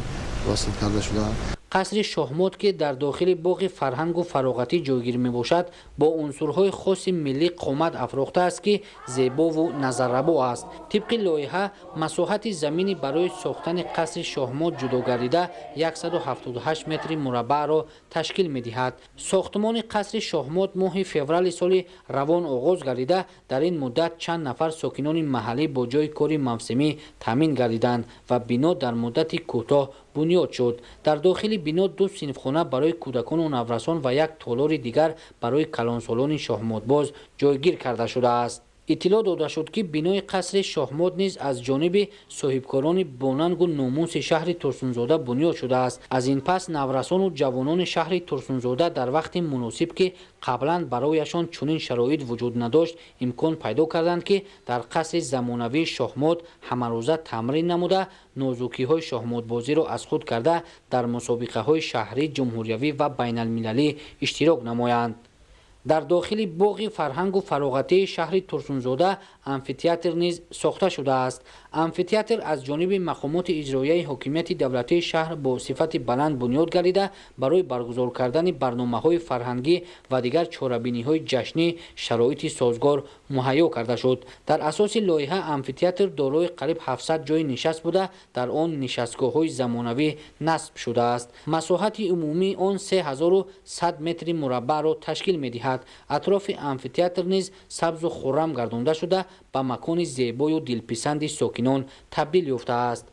восил карда шуданд. قصر شاهماد که در داخل باغ فرهنگ و فراغتی جایگیر می باشد با عنصرهای خاص ملی قامت افروخته است که زیبا و نظرربا است. طبق لایحه مساحت زمینی برای ساختن قصر شاهماد جدا گردیده 178 متر مربع را تشکیل می دهد. ساختمان قصر شاهماد ماه فوریه سال روان آغاز گردیده در این مدت چند نفر ساکنان محلی با جای کار موسمی تامین گردیدند و بنا در مدت کوتاه بنیاد شد. در داخل بنا 2 صنفخانه برای کودکان و نورسان و یک تالار دیگر برای کلانسالان شاهمادباز جایگیر کرده شده است. اطلاع داده شد که بنای قصر شاهماد نیز از جانب صاحبکاران باننگ و ناموس شهر ترسونزاده بنیاد شده است. از این پس نورسان و جوانان شهر ترسونزاده در وقت مناسب که قبلا برایشان چنین شرایط وجود نداشت امکان پیدا کردند که در قصر زمانوی شاهماد همروزه تمرین نموده نازوکی های شاهماد بازی را از خود کرده در مسابقه های شهری، جمهوریوی و بین المللی اشتراک نمایند. در داخل باغ فرهنگ و فراغتی شهر ترسونزاده امفی‌تئاتر نیز ساخته شده است. امفی‌تئاتر از جانب مقامات اجرایی حکومت دولتی شهر با صفت بلند بنیاد گردیده برای برگزار کردن برنامه‌های فرهنگی و دیگر چاره‌بینی‌های جشنی شرایط سازگار مهیا کرده شد. در اساس لایحه امفی‌تئاتر دارای قریب 700 جای نشست بوده در آن نشستگاه‌های زمانوی نصب شده است. مساحت عمومی آن 3100 متر مربع را تشکیل می‌دهد. اطراف امفی‌تئاتر نیز سبز و خرم گردانده شده به مکان زیبای و دلپسند ساکنان تبدیل یافته است.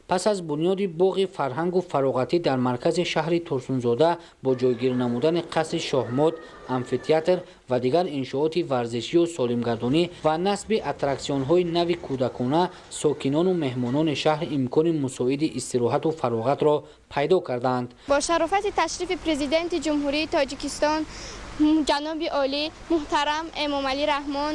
پس از بنیاد باغ فرهنگ و فراغتی در مرکز شهر ترسونزاده با جایگیر نمودن قصر شاهماد، امفی‌تئاتر و دیگر انشاءات ورزشی و سالمگردانی و نصب اتراکسیون‌های نو کودکانه، ساکنان و مهمانان شهر امکان مساعد استراحت و فراغت را پیدا کردند. با شرافت تشریف پرزیدنت جمهوری تاجیکستان جناب عالی محترم امامعلی رحمان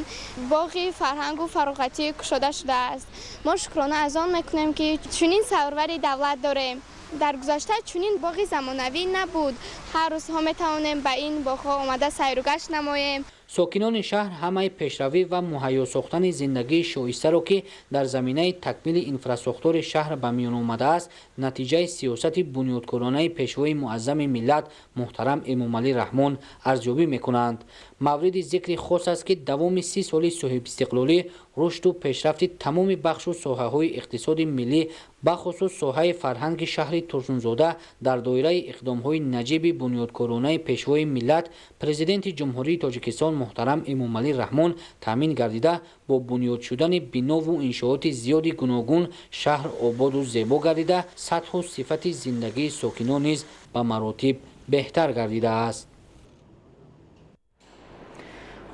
باغ فرهنگ و فراغتی گشوده شده است. ما شکرانه از آن میکنیم که چنین سرور دولت داریم. در گذشته چنین باغ زمانوی نبود. هر روز ها میتوانیم به این باغ آمده سیر و گشت نماییم. ساکنان شهر همه پیشروی و مهیا ساختن زندگی شایسته را که در زمینه تکمیل اینفراستراکچور شهر به میان آمده است نتیجه سیاست بنیادکارانه پیشوای معظم ملت محترم امامعلی رحمان ارزیابی میکنند. مورد ذکر خاص است که دوام 30 سال صاحب استقلالی رشد و پیشرفت تمام بخش و ساحه‌های اقتصاد ملی به خصوص ساحه فرهنگ شهر ترسونزاده در دایره اقدام‌های نجیب بنیادکارانه پیشوای ملت پرزیدنت جمهوری تاجیکستان محترم امامعلی رحمان تامین گردیده با بنیاد شدن بنا و انشاءات زیادی گوناگون شهر آباد و زیبا گردیده سطح و صفت زندگی ساکنان نیز به مراتب بهتر گردیده است.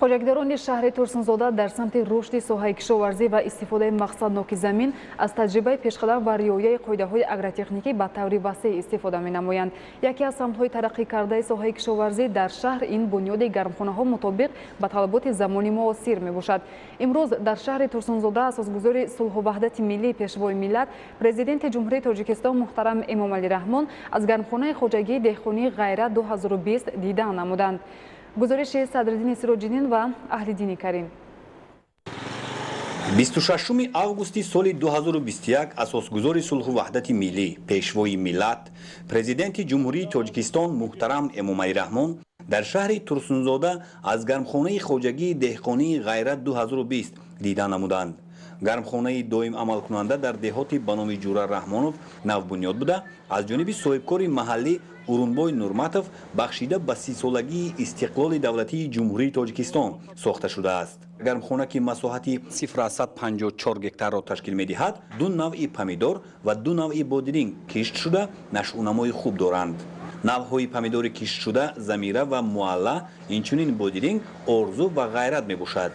خوجکداران شهر ترسونزاده در سمت رشد ساحه کشاورزی و استفاده مقصدناک زمین از تجربه پیشقدم و رعایت قاعده‌های اگرتکنیکی به طور وسیع استفاده می‌نمایند. یکی از سمت‌های ترقی کرده ساحه کشاورزی در شهر این بنیاد گرمخانه‌ها مطابق به طلبات زمانی معاصر میباشد. امروز در شهر ترسونزاده اساسگذار صلح و وحدت ملی پیشوای ملت پرزیدنت جمهوری تاجیکستان محترم امامعلی رحمان از گرمخانه خواجگی دهقانی غیرت 2020 دیدن نمودند. گزارش صدرالدین سراج‌الدین و اهل‌دین کریم. 26 августи соли 2021 асосгузори сулҳу ваҳдати миллӣ пешвои миллат президенти ҷумҳурии тоҷикистон муҳтарам эмомалӣ раҳмон дар шаҳри турсунзода аз гармхонаи хоҷагии деҳқонии ғайрат 2020 дида намуданд. гармхонаи доим амалкунанда дар деҳоти ба номи ҷурар раҳмонов навбунёд буда аз ҷониби соҳибкори маҳаллӣ урунбой нурматов бахшида ба 30-солагии истиқлоли давлатии ҷумҳурии тоҷикистон сохта шудааст. гармхона ки масоҳати 0,154 гектарро ташкил медиҳад, 2 навъи помидор ва 2 навъи бодиринг кишт шуда нашъунамои хуб доранд. навъҳои помидори киштшуда замира ва муалла, инчунин бодиринг орзу ва ғайрат мебошад.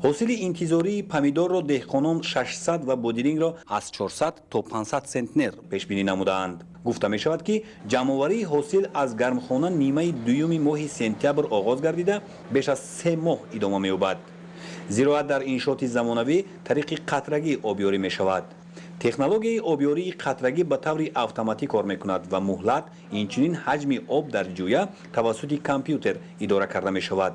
ҳосили интизории помидорро деҳқонон 600 ва бодирингро аз 400 то 500 центнер пешбинӣ намудаанд. гуфта мешавад ки ҷамъоварии ҳосил аз гармхона нимаи дуюми моҳи сентябр оғоз гардида беш аз 3 моҳ идома меёбад. зироат дар иншооти замонавӣ тариқи қатрагӣ обёрӣ мешавад. технологияи обёрии қатрагӣ ба таври автоматӣ кор мекунад ва муҳлат инчунин ҳаҷми об дар ҷӯя тавассути компютер идора карда мешавад.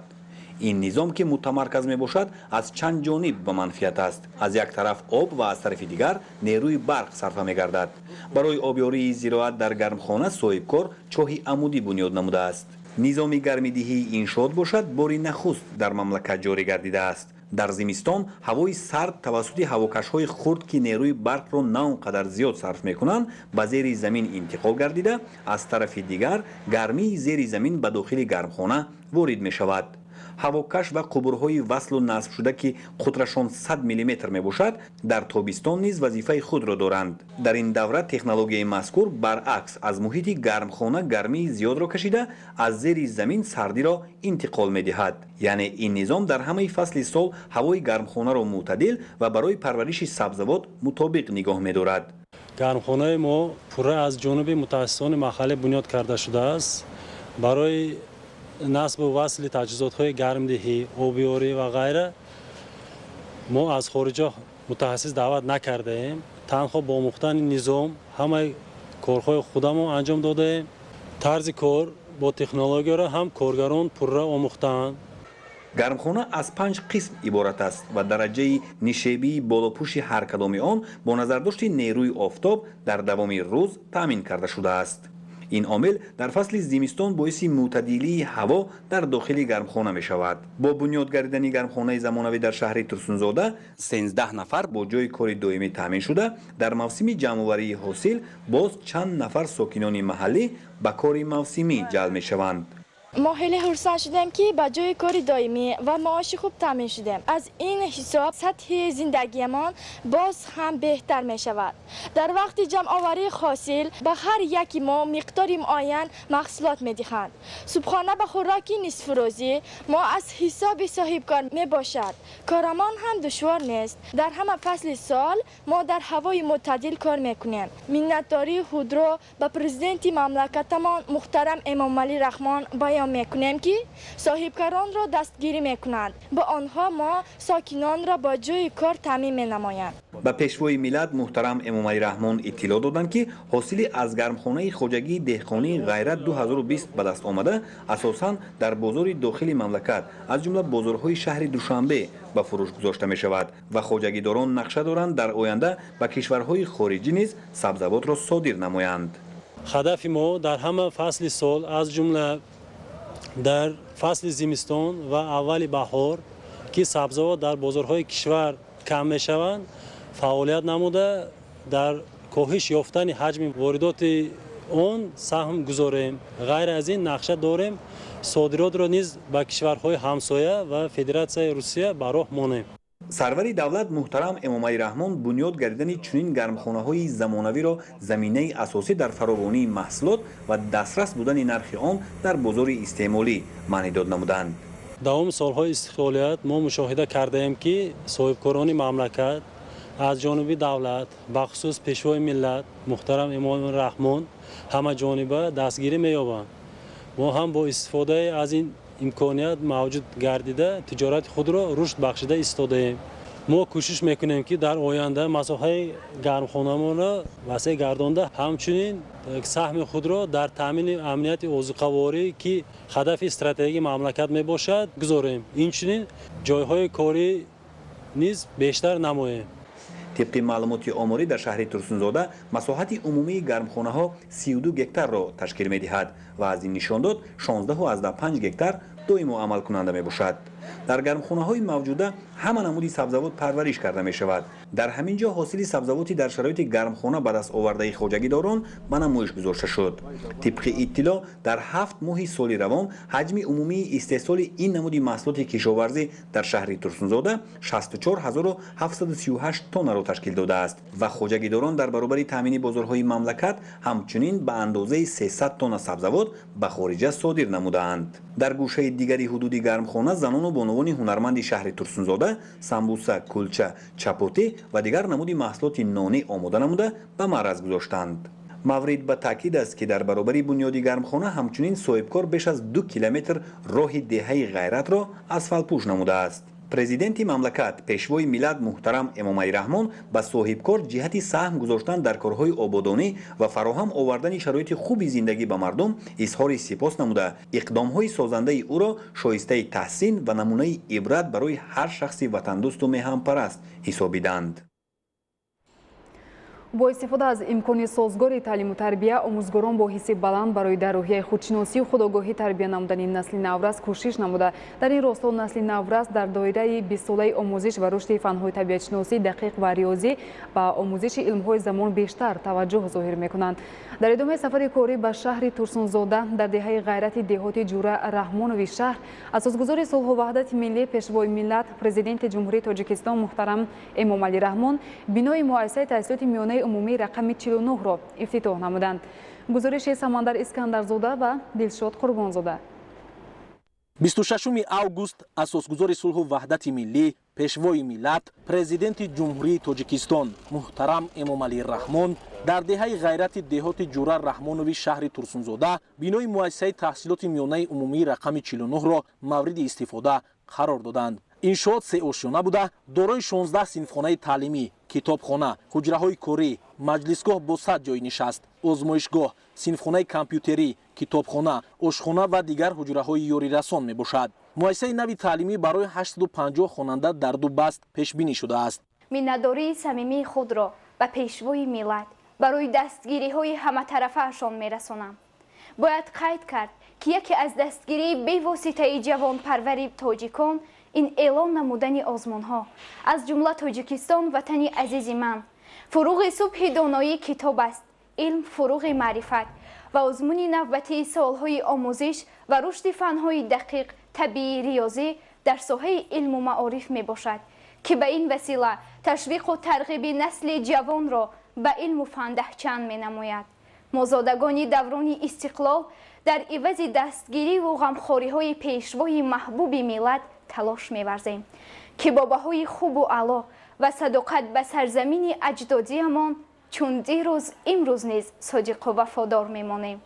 این نظام که متمرکز میباشد از چند جانب به منفیت است. از یک طرف آب و از طرف دیگر نیروی برق صرفه میگردد. برای آبیاری زراعت در گرمخانه صاحبکار چاهی عمودی بنیاد نموده است. نظام گرمیدهی انشاءات باشد باری نخست در مملکت جاری گردیده است. در زمستان هوای سرد توسط هواکش‌های خرد که نیروی برق را نه آنقدر زیاد صرف می‌کنند به زیر زمین انتقال گردیده، از طرف دیگر گرمی زیر زمین به داخل گرمخانه وارد می‌شود. هواکش و قبورهای وصل و نصب شده که قطرشان 100 میلیمتر میباشد در تابستان نیز وظیفه خود را دارند. در این دوره تکنولوژی مذکور برعکس از محیط گرمخانه گرمی زیاد را کشیده از زیر زمین سردی را انتقال میدهد. یعنی این نظام در همه فصل سال هوای گرمخانه را معتدل و برای پرورش سبزیجات مطابق نگاه می‌دارد. گرمخانه ما پوره از جانب متخصصان محلی بنیاد کرده شده است. برای نصب و وصل تجهیزات‌های گرمدهی، آبیاری و غیره ما از خارج متخصص دعوت نکرده ایم. تنها با آموختن نظام همه کارهای خودمون انجام داده ایم. طرز کار با تکنولوژی را هم کارگران پوره آموختند. گرمخانه از 5 قسم عبارت است و درجه نشیبی بالاپوش هر کدام آن با نظرداشت نیروی آفتاب در دوام روز تامین کرده شده است. این عامل در فصل زمستان باعث معتدلی هوا در داخل گرمخانه می شود. با بنیاد گردیدن گرمخانه زمانوی در شهر ترسونزاده 13 نفر با جای کار دائمی تامین شده. در موسم جمع‌آوری حاصل باز چند نفر ساکنان محلی به کار موسمی جلب می شوند. ما خیلی خرسند شدیم که با جای کار دائمی و معاش خوب تامین شدیم. از این حساب سطح زندگیمان باز هم بهتر می شود. در وقت جمع آوری حاصل به هر یکی ما مقداری معین محصولات می دهند. صبحانه به خوراک نصف روزی ما از حساب صاحب کار می باشد. کارمان هم دشوار نیست. در همه فصل سال ما در هوای معتدل کار می کنیم. منتداری خود را به پرزیدنت مملکتمان محترم امامعلی رحمان بیان میکنیم که صاحبکاران را دستگیری میکنند. با آنها ما ساکنان را با جای کار تامین مینمایند. به پیشوای ملت محترم امامعلی رحمان اطلاع دادند که حاصل از گرمخانه خواجگی دهقانی غیرت 2020 به دست آمده اساساً در بازار داخل مملکت از جمله بازارهای شهر دوشنبه به فروش گذاشته می شود و خواجگیداران نقشه دارند در آینده به کشورهای خارجی نیز سبزیجات را صادر نمایند. هدف ما در همه فصل سال از جمله در فصل زمستان و اول بهار که سبزیجات در بازارهای کشور کم می شوند فعالیت نموده در کاهش یافتن حجم واردات آن سهم گذاریم. غیر از این نقشه داریم صادرات را نیز به کشورهای همسایه و فدراسیای روسیه به راه مانیم. سروری دولت محترم امامعلی رحمان بنیاد گردیدن چنین گرمخانه‌های زمانوی را زمینه اساسی در فراوانی محصولات و دسترس بودن نرخ آن در بازار استعمالی معنی داد نمودند. دوام سالهای استقلالیت ما مشاهده کرده ایم که صاحبکاران مملکت از جانب دولت بخصوص پیشوای ملت محترم امامعلی رحمان همه جانبه دستگیری می‌یابند. ما هم با استفاده از این امکانیت موجود گردیده تجارت خود را رشد بخشیده ایستاده ایم. ما کوشش میکنیم که در آینده مساحت گرمخانه‌مان را وسیع گردانده همچنین سهم خود را در تامین امنیت آذوقه‌واری که هدف استراتژیک مملکت میباشد گذاریم. اینچنین جایهای کاری نیز بیشتر نماییم. طبق معلومات آماری در شهر ترسونزاده مساحت عمومی گرمخانه ها 32 گکتار را تشکیل می دهد و از این نشان داد 16.5 گکتار دائم عمل کننده می باشد. در گرمخانه های موجوده همه نمودی سبزیجات پرورش کرده می شود. در همین جا حاصل سبزیجاتی در شرایط گرمخانه به دست آورده خواجگیداران به نمایش گذاشته شد. طبق اطلاع در 7 ماه سال روان حجم عمومی استحصال این نمودی محصولات کشاورزی در شهر ترسونزاده 64738 تن را تشکیل داده است و خواجگیداران در برابر تامین بازارهای مملکت همچنین به اندازه 300 تن سبزیجات به خارج صادر نمودند. در گوشه دیگری حدود گرمخانه زنان و بانوان هنرمند شهر ترسونزاده سمبوسه، کلچه، چپاتی و دیگر نمودی محصولات نانی آماده نموده به معرض گذاشتند. مورد به تاکید است که در برابر بنیادی گرمخانه همچنین صاحبکار بیش از 2 کیلومتر راه دهه غیرت را اسفالت پوش نموده است. президенти мамлакат пешвои миллат муҳтарам эмомалӣ раҳмон ба соҳибкор ҷиҳати саҳм гузоштан дар корҳои ободонӣ ва фароҳам овардани шароити хуби зиндагӣ ба мардум изҳори сипос намуда иқдомҳои созандаи ӯро шоистаи таҳсин ва намунаи ибрат барои ҳар шахси ватандӯсту меҳаmpараст ҳисобиданд. бо истифода аз имкони созгори таълиму тарбия омӯзгорон бо ҳисси баланд барои дар роҳияи худшиносию худогоҳӣ тарбия намудани насли наврас кӯшиш намуда дар ин росто насли наврас дар доираи 20-солаи омӯзиш ва рушди фанҳои табиатшиносӣ дақиқ ва риёзӣ ба омӯзиши илмҳои замон бештар таваҷҷӯҳ зоҳир мекунанд. дар идомаи сафари корӣ ба шаҳри турсунзода дар деҳаи ғайрати деҳоти ҷура раҳмонови шаҳр асосгузори сулҳу ваҳдати миллӣ пешвои миллат президенти ҷумҳурии тоҷикистон муҳтарам эмомалӣ раҳмон бинои муассисаи таҳсилоти миёнаи умумии рақами 49-ро ифтитоҳ намуданд. гузориши Самандар Искандарзода ва Дилшод Қурбонзода. 26 август асосгузори сулҳу ваҳдати миллӣ пешвои миллат президенти ҷумҳурии тоҷикистон муҳтарам эмомалӣ раҳмон дар деҳаи ғайрати деҳоти ҷура раҳмонови шаҳри турсунзода бинои муассисаи таҳсилоти миёнаи умумии рақами 49-ро мавриди истифода қарор доданд. иншоот сеошона буда дорои 16 синфхонаи таълимӣ, китобхона, ҳуҷраҳои корӣ, маҷлисгоҳ бо 100 ҷойи нишаст, озмоишгоҳ, синфхонаи компютерӣ, китобхона, ошхона ва дигар ҳуҷраҳои ёрирасон мебошад. муассисаи нави таълимӣ барои 850 хонанда дар ду баст пешбинӣ шудааст. миннатдории самимии худро ба пешвои миллат барои дастгириҳои ҳаматарафаашон мерасонам. бояд қайд кард ки яке аз дастгирии бевоситаи ҷавонпарвари тоҷикон ин эълон намудани озмонҳо аз ҷумла Тоҷикистон ватани азизи ман фуруғи субҳи доноӣ китоб аст, илм фуруғи маърифат ва озмуни навбатии солҳои омӯзиш ва рушди фанҳои дақиқ, табиӣ, риёзӣ дар соҳаи илму маориф мебошад ки ба ин васила ташвиқу тарғиби насли ҷавонро ба илму фан даҳчанд менамояд. мо зодагони даврони истиқлол дар ивази дастгириву ғамхориҳои пешвои маҳбуби миллат талош меварзем ки бо баҳои хубу аъло ва садоқат ба сарзамини аҷдодиамон чун дирӯз имрӯз низ содиқу вафодор мемонем.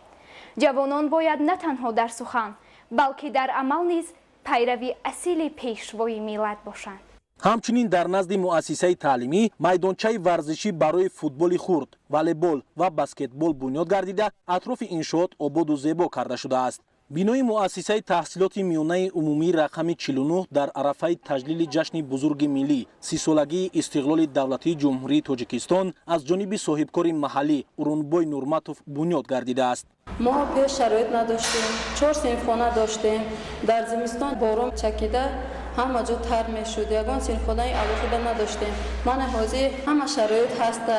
ҷавонон бояд на танҳо дар сухан балки дар амал низ пайрави асили пешвои миллат бошанд. ҳамчунин дар назди муассисаи таълимӣ майдончаи варзишӣ барои футболи хурд, волейбол ва баскетбол бунёд гардида атрофи иншоот ободу зебо карда шудааст. бинои муассисаи таҳсилоти миёнаи умумии рақами 49 дар арафаи таҷлили ҷашни бузурги миллӣ сисолагии истиқлоли давлатии ҷумҳурии тоҷикистон аз ҷониби соҳибкори маҳаллӣ Урунбой Нурматов бунёд гардидааст. мо пеш шароит надоштем, 4 синфхона доштем. дар зимистон борон чакида ҳама ҷо тар мешуд, ягон синфхонаи алоҳида надоштем. мана ҳозир ҳама шароит ҳаста.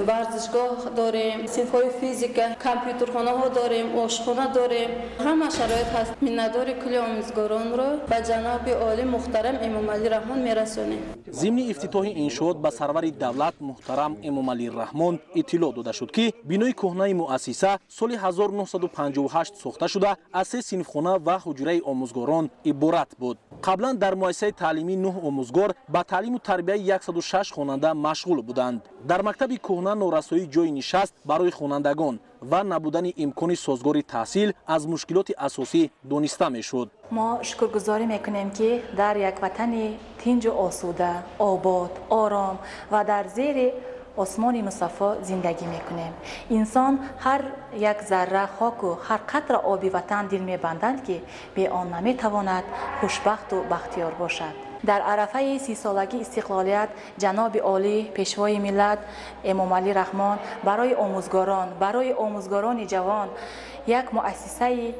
варзишгоҳ дорем, синфҳои физика, компютерхонаҳо дорем, ошхона дорем. ҳама шароит ҳаст. миннатдори кулли омӯзгоронро ба ҷаноби оли муҳтарам эмомалӣ раҳмон мерасонем. зимни ифтитоҳи иншоот ба сарвари давлат муҳтарам эмомалӣ раҳмон иттилоъ дода шуд ки бинои кӯҳнаи муассиса соли 1958 сохта шуда аз 3 синфхона ва ҳуҷраи омӯзгорон иборат буд. қаблан дар муассисаи таълимӣ 9 омӯзгор ба таълиму тарбияи 106 хонанда машғул буданд. дар мактаби кӯҳна норасоии ҷойи нишаст барои хонандагон ва набудани имкони созгори таҳсил аз мушкилоти асосӣ дониста мешуд. мо шукргузорӣ мекунем ки дар як ватани тинҷу осуда, обод, ором ва дар зери осмони мусаффо зиндагӣ мекунем. инсон ҳар як зарра хоку ҳар қатра оби ватан дил мебанданд ки бе он наметавонад хушбахту бахтиёр бошад. дар арафаи 30-солагии истиқлолият ҷаноби олӣ пешвои миллат эмомалӣ раҳмон барои омӯзгорони ҷавон як муассисаи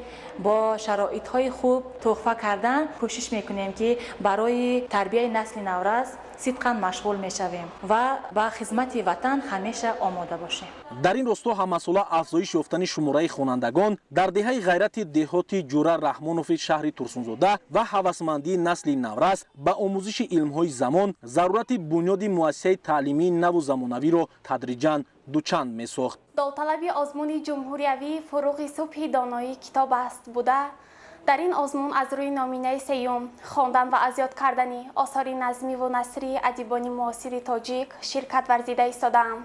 бо шароитҳои хуб туҳфа кардан кӯшиш мекунем ки барои тарбияи насли наврас сидқан машғул мешавем ва ба хизмати ватан ҳамеша омода бошем. дар ин росто ҳамасола афзоиш ёфтани шумораи хонандагон дар деҳаи ғайрати деҳоти ҷура раҳмонови шаҳри турсунзода ва ҳавасмандии насли наврас ба омӯзиши илмҳои замон зарурати бунёди муассисаи таълимии наву замонавиро тадриҷан дучанд месохт. довталаби озмуни ҷумҳуриявӣ фуруғи субҳи доноӣ китоб аст буда дар ин озмун аз рӯи номинаи сеюм хондан ва аз ёд кардани осори назмиву насрии адибони муосири тоҷик ширкат варзида истодаам.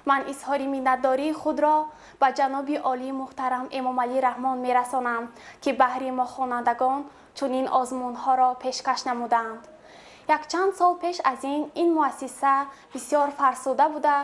من اظهار منتداری خود را به جناب عالی محترم امام علی رحمان میرسانم که بهر ما خوانندگان چنین آزمونها را پیشکش نمودند. یک چند سال پیش از این مؤسسه بسیار فرسوده بوده،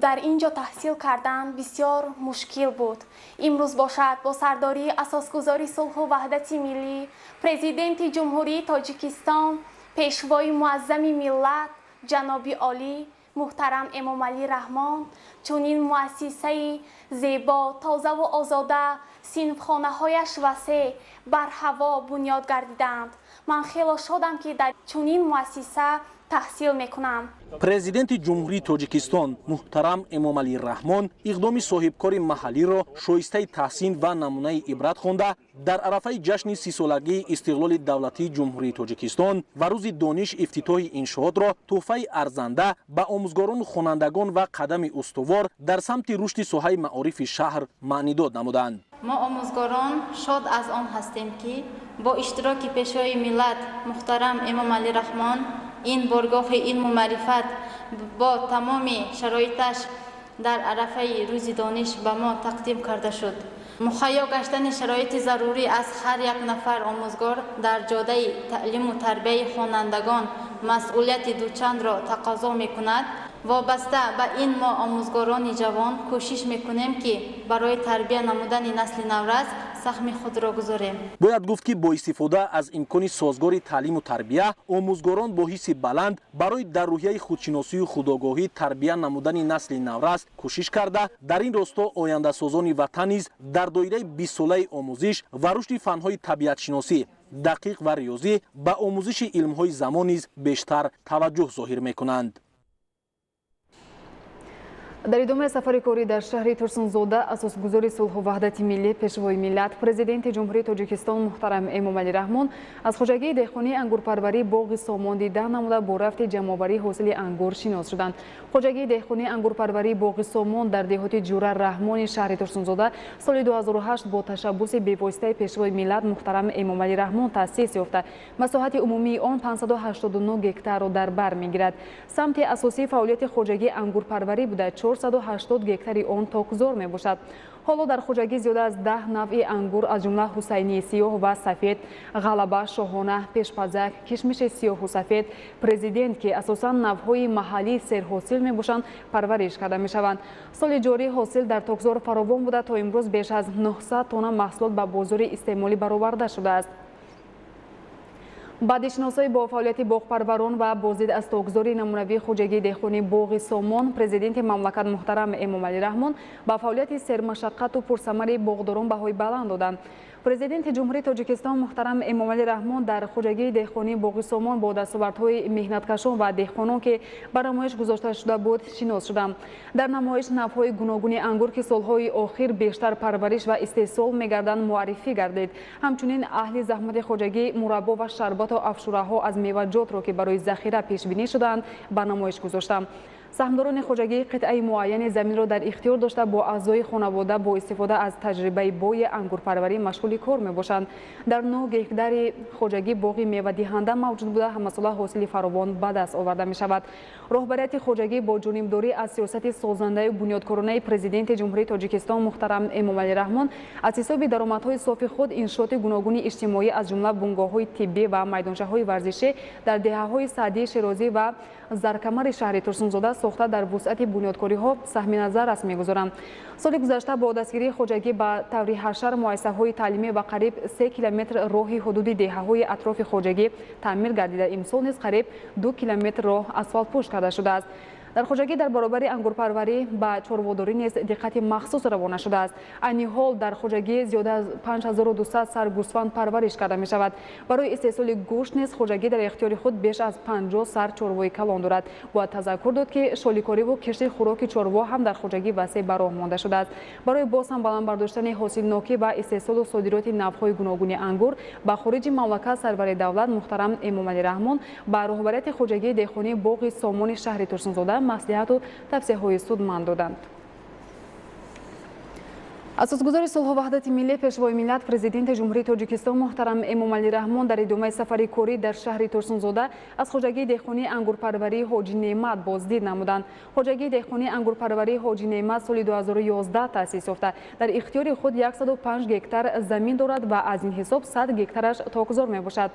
در اینجا تحصیل کردن بسیار مشکل بود. امروز باشد با سرداری اساسگذاری صلح و وحدت ملی پرزیدنت جمهوری تاجیکستان، پیشوای معظم ملت جناب عالی محترم امام علی رحمان چنین مؤسسه زیبا، تازه و آزاده، صنفخانه‌هایش وسیع بر هوا بنیاد گردیدند. من خیلی شادم که در چنین مؤسسه تحصیل میکنم. پرزیدنت جمهوری تاجیکستان محترم امام علی رحمان اقدام صاحبکار محلی را شایسته تحسین و نمونه عبرت خوانده در عرفه جشن 30 سالگی استقلال دولتی جمهوری تاجیکستان و روز دانش افتتاح انشاءات را تحفه ارزنده به آموزگاران، خوانندگان و قدم استوار در سمت رشد ساحه معارف شهر معنیداد نمودند. ما آموزگاران شاد از آن هستیم که با اشتراک پیشوای ملت محترم امام علی رحمان این بارگاه علم و معرفت با تمام شرایطش در عرفه روز دانش به ما تقدیم کرده شد. مهیا گشتن شرایط ضروری از هر یک نفر آموزگار در جاده تعلیم و تربیت خوانندگان مسئولیت دوچند را تقاضا می کند. وابسته به این ما آموزگاران جوان کوشش میکنیم که برای تربیت نمودن نسل نورس سهم خود را گذاریم. باید گفت که با استفاده از امکان سازگار تعلیم و تربیت، آموزگاران با حس بلند برای در روحیه خودشناسی و خودآگاهی تربیت نمودن نسل نورس کوشش کرده در این راستا آینده سازان وطن نیز در دایره 20 ساله آموزش و رشد فنهای طبیعت شناسی دقیق و ریاضی به آموزش علمهای زمان نیز بیشتر توجه ظاهر میکنند. در ادامه سفر کاری در شهر ترسونزاده اساسگذار صلح و وحدت ملی پیشوای ملت پرزیدنت جمهوری تاجیکستان محترم امام علی رحمان از خوجگی دهخانه انگورپروری باغ سامان دیدن نموده با رفت جمع‌آوری حاصل انگور شناس شدند. خوجگی دهخانه انگورپروری باغ سامان در دهات جوره رحمان شهر ترسونزاده سال 2008 با تشبث بی‌واسطه پیشوای ملت محترم امام علی رحمان تأسیس یافته. مساحت عمومی آن 589 هکتار را در بر میگیرد. سمت اساسی فعالیت خوجگی انگورپروری بوده 480 هکتار آن تاکزار می باشد. حالا در خوجگی زیاده از 10 نوع انگور از جمله حسینی سیاه و سفید، غلبه، شاهانه، پیشپزک، کشمش سیاه و سفید پرزیدنت که اساساً نوع‌های محلی سرحاصل می باشند پرورش کرده می شوند. سال جاری حاصل در تاکزار فراوان بوده تا امروز بیش از 900 تن محصولات به بازار استعمالی برآورده شده است. بعدشناسای با فعالیت باغپروران و بازدید از تاکزار نمونوی خوجگی دهخانه باغ سامان پرزیدنت مملکت محترم امام علی رحمان با فعالیت سرمشقت و پرثمر باغداران بهای بلند دادند. پرزیدنت جمهوری تاجیکستان محترم امام علی رحمان در خوجگی دهخانه باغ سامان با دستاوردهای مهنتکشان و دهقانان که بر نمایش گذاشته شده بود شناس شدند. در نمایش نوع‌های گوناگون انگور که سالهای آخر بیشتر پرورش و استحصال می‌گردند معرفی گردید. همچنین اهل زحمت خوجگی مربا و شربت و افشوره‌ها از میوه‌جات را که برای ذخیره پیش بینی شدند بر نمایش گذاشتند. سهمداران خوجگی قطعه معین زمین را در اختیار داشته با اعضای خانواده با استفاده از تجربه بوی انگورپروری مشغول کار میباشند. در 9 هکتار خوجگی باغ میوه دهنده موجود بوده همه ساله حاصل فراوان به دست آورده می شود. رهبریت خوجگی با جانبداری از سیاست سازنده و بنیادکارانه پرزیدنت جمهوری تاجیکستان محترم امام علی رحمان از حساب درآمدهای صافی خود انشاءات گوناگون اجتماعی از جمله بنگاه‌های طبی و میدانچه‌های ورزشی در دهه‌های سعدی شیرازی و زرکمر شهر ترسونزاده ساخته در وسعت بنیادکاری‌ها سهم نظر است می‌گذارند. سال گذشته با دستگیری خوجگی به طور حشر مؤسسه‌های تعلیمی و قریب 3 کیلومتر راه حدود دهه‌های اطراف خوجگی تعمیر گردیده. امسال نیز قریب 2 کیلومتر راه اسفالت پوش کرده شده است. در خوجگی در برابر انگورپروری به چاره‌واداری نیز دقت مخصوص روانه شده است. عین حال در خوجگی زیاده از 5200 سر گوسفند پرورش کرده می شود. برای استحصال گوشت نیز خوجگی در اختیار خود بیش از 50 سر چاروای کلان دارد. باید تذکر داد که شالیکاری و کشت خوراک چاروا هم در خوجگی وسیع به راه مانده شده است. برای باز هم بلند برداشتن حاصل ناکی و استحصال و صادرات نوع‌های گوناگون انگور به خارج مملکت سرور دولت محترم امام علی رحمان با رهبریت خوجگی دهخانه باغ سامان شهر ترسونزاده مصلحت و توصیه‌های سودمند دادند. асосгузори сулҳу ваҳдати миллӣ пешвои миллат президенти ҷумҳурии тоҷикистон муҳтарам Эмомалӣ Раҳмон дар идомаи сафари корӣ дар шаҳри Турсунзода аз хоҷагии деҳқонии ангурпарварии ҳоҷӣ Неъмат боздид намуданд. Хоҷагии деҳқонии ангурпарварии ҳоҷӣ Неъмат соли 2011 таъсис ёфта, дар ихтиёри худ 105 гектар замин дорад ва аз ин ҳисоб 100 гектараш токзор мебошад.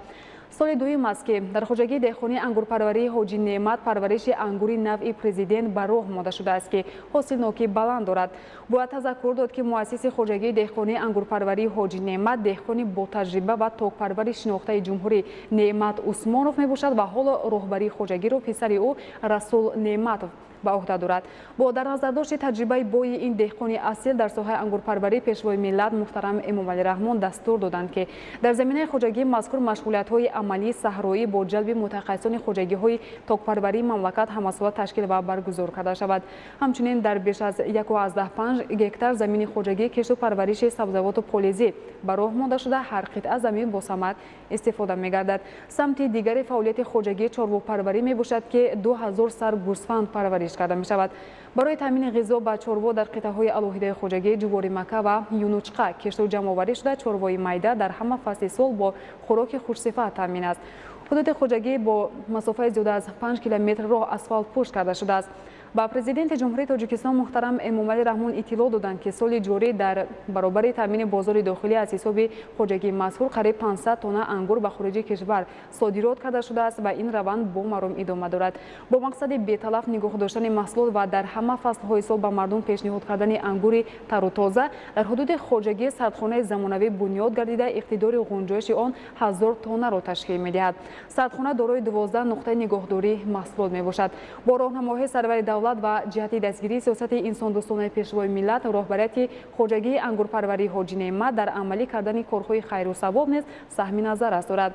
соли дуюм аст ки дар хоҷагии деҳқонии ангурпарварии ҳоҷӣ Неъмат парвариши ангури навъи президент ба роҳ омода шудааст ки ҳосилноки баланд дорад. бояд тазаккур дод ки муассиси хоҷагии деҳқонии ангурпарварии ҳоҷӣ Неъмат деҳқони ботаҷриба ва токпарвари шинохтаи ҷумҳурӣ Неъмат Усмонов мебошад ва ҳоло роҳбарии хоҷагиро писари ӯ Расул Неъматов ба уҳда дорад. бо дар назардошти таҷрибаи бои ин деҳқони асил дар соҳаи ангурпарварӣ пешвои миллат муҳтарам Эмомалӣ Раҳмон дастур доданд ки дар заминаи хоҷагии мазкур машғулиятҳои амалии саҳроӣ бо ҷалби мутахассисони хоҷагиҳои токпарварии мамлакат ҳамасола ташкил ва баргузор карда шавад. ҳамчунин дар беш аз 1.5 гектар замини хоҷагии кишту парвариши сабзавоту полезӣ ба роҳ монда шуда ҳар қитъа замин бо самар истифода мегардад. самти дигари фаъолияти хоҷагии чорвопарварӣ мебошад ки 2000 сар гӯсфанд парвариш карда мешавад. барои таъмини ғизо ба чорво дар қитъаҳои алоҳидаи хоҷагӣ ҷуворимака ва юнучқа кишту ҷамъоварӣ шуда чорвои майда дар ҳама фасли сол бо хӯроки хушсифат таъмин аст. ҳудуди хоҷагӣ бо масофаи зиёда аз 5 километр роҳ асфалт пӯш карда шудааст. ба президенти ҷумҳурии тоҷикистон муҳтарам Эмомалӣ Раҳмон иттилоъ доданд ки соли ҷорӣ дар баробари таъмини бозори дохилӣ аз ҳисоби хоҷагии мазкур қариб 500 тонна ангур ба хориҷи кишвар содирот карда шудааст ва ин раванд бо маром идома дорад. бо мақсади беталаф нигоҳ доштани маҳсулот ва дар ҳама фаслҳои сол ба мардум пешниҳод кардани ангури тару тоза дар ҳудуди хоҷагии сардхонаи замонавӣ бунёд гардида иқтидори ғунҷоиши он 1000 тоннаро ташкил медиҳад. сардхона дорои 12 нуқтаи нигоҳдории маҳсулот мебошад. бо роҳнамоии сарвари давлат ва ҷиҳати дастгирии сиёсати инсондӯстонаи пешвои миллат роҳбарияти хоҷагии ангурпарварии ҳоҷӣ Неъмат дар амалӣ кардани корҳои хайру савоб низ саҳми назар аст дорад.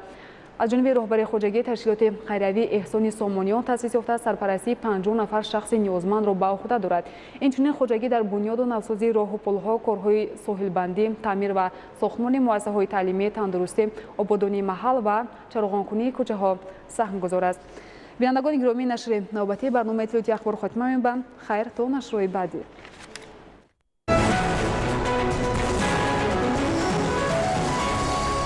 аз ҷониби роҳбари хоҷагии ташкилоти хайравии эҳсони сомониён таъсис ёфта сарпарастии 50 нафар шахси ниёзмандро ба уҳда дорад. инчунин хоҷагӣ дар бунёду навсозии роҳу пулҳо, корҳои соҳилбандӣ, таъмир ва сохтмони муассисаҳои таълимӣ, тандурустӣ, ободонии маҳал ва чароғонкунии кӯчаҳо саҳм гузор аст. бинандагони гиромӣ, нашри навбатии барномаи иттилоъоти ахбор хотима мебарам. хайр то нашрҳои баъдӣ.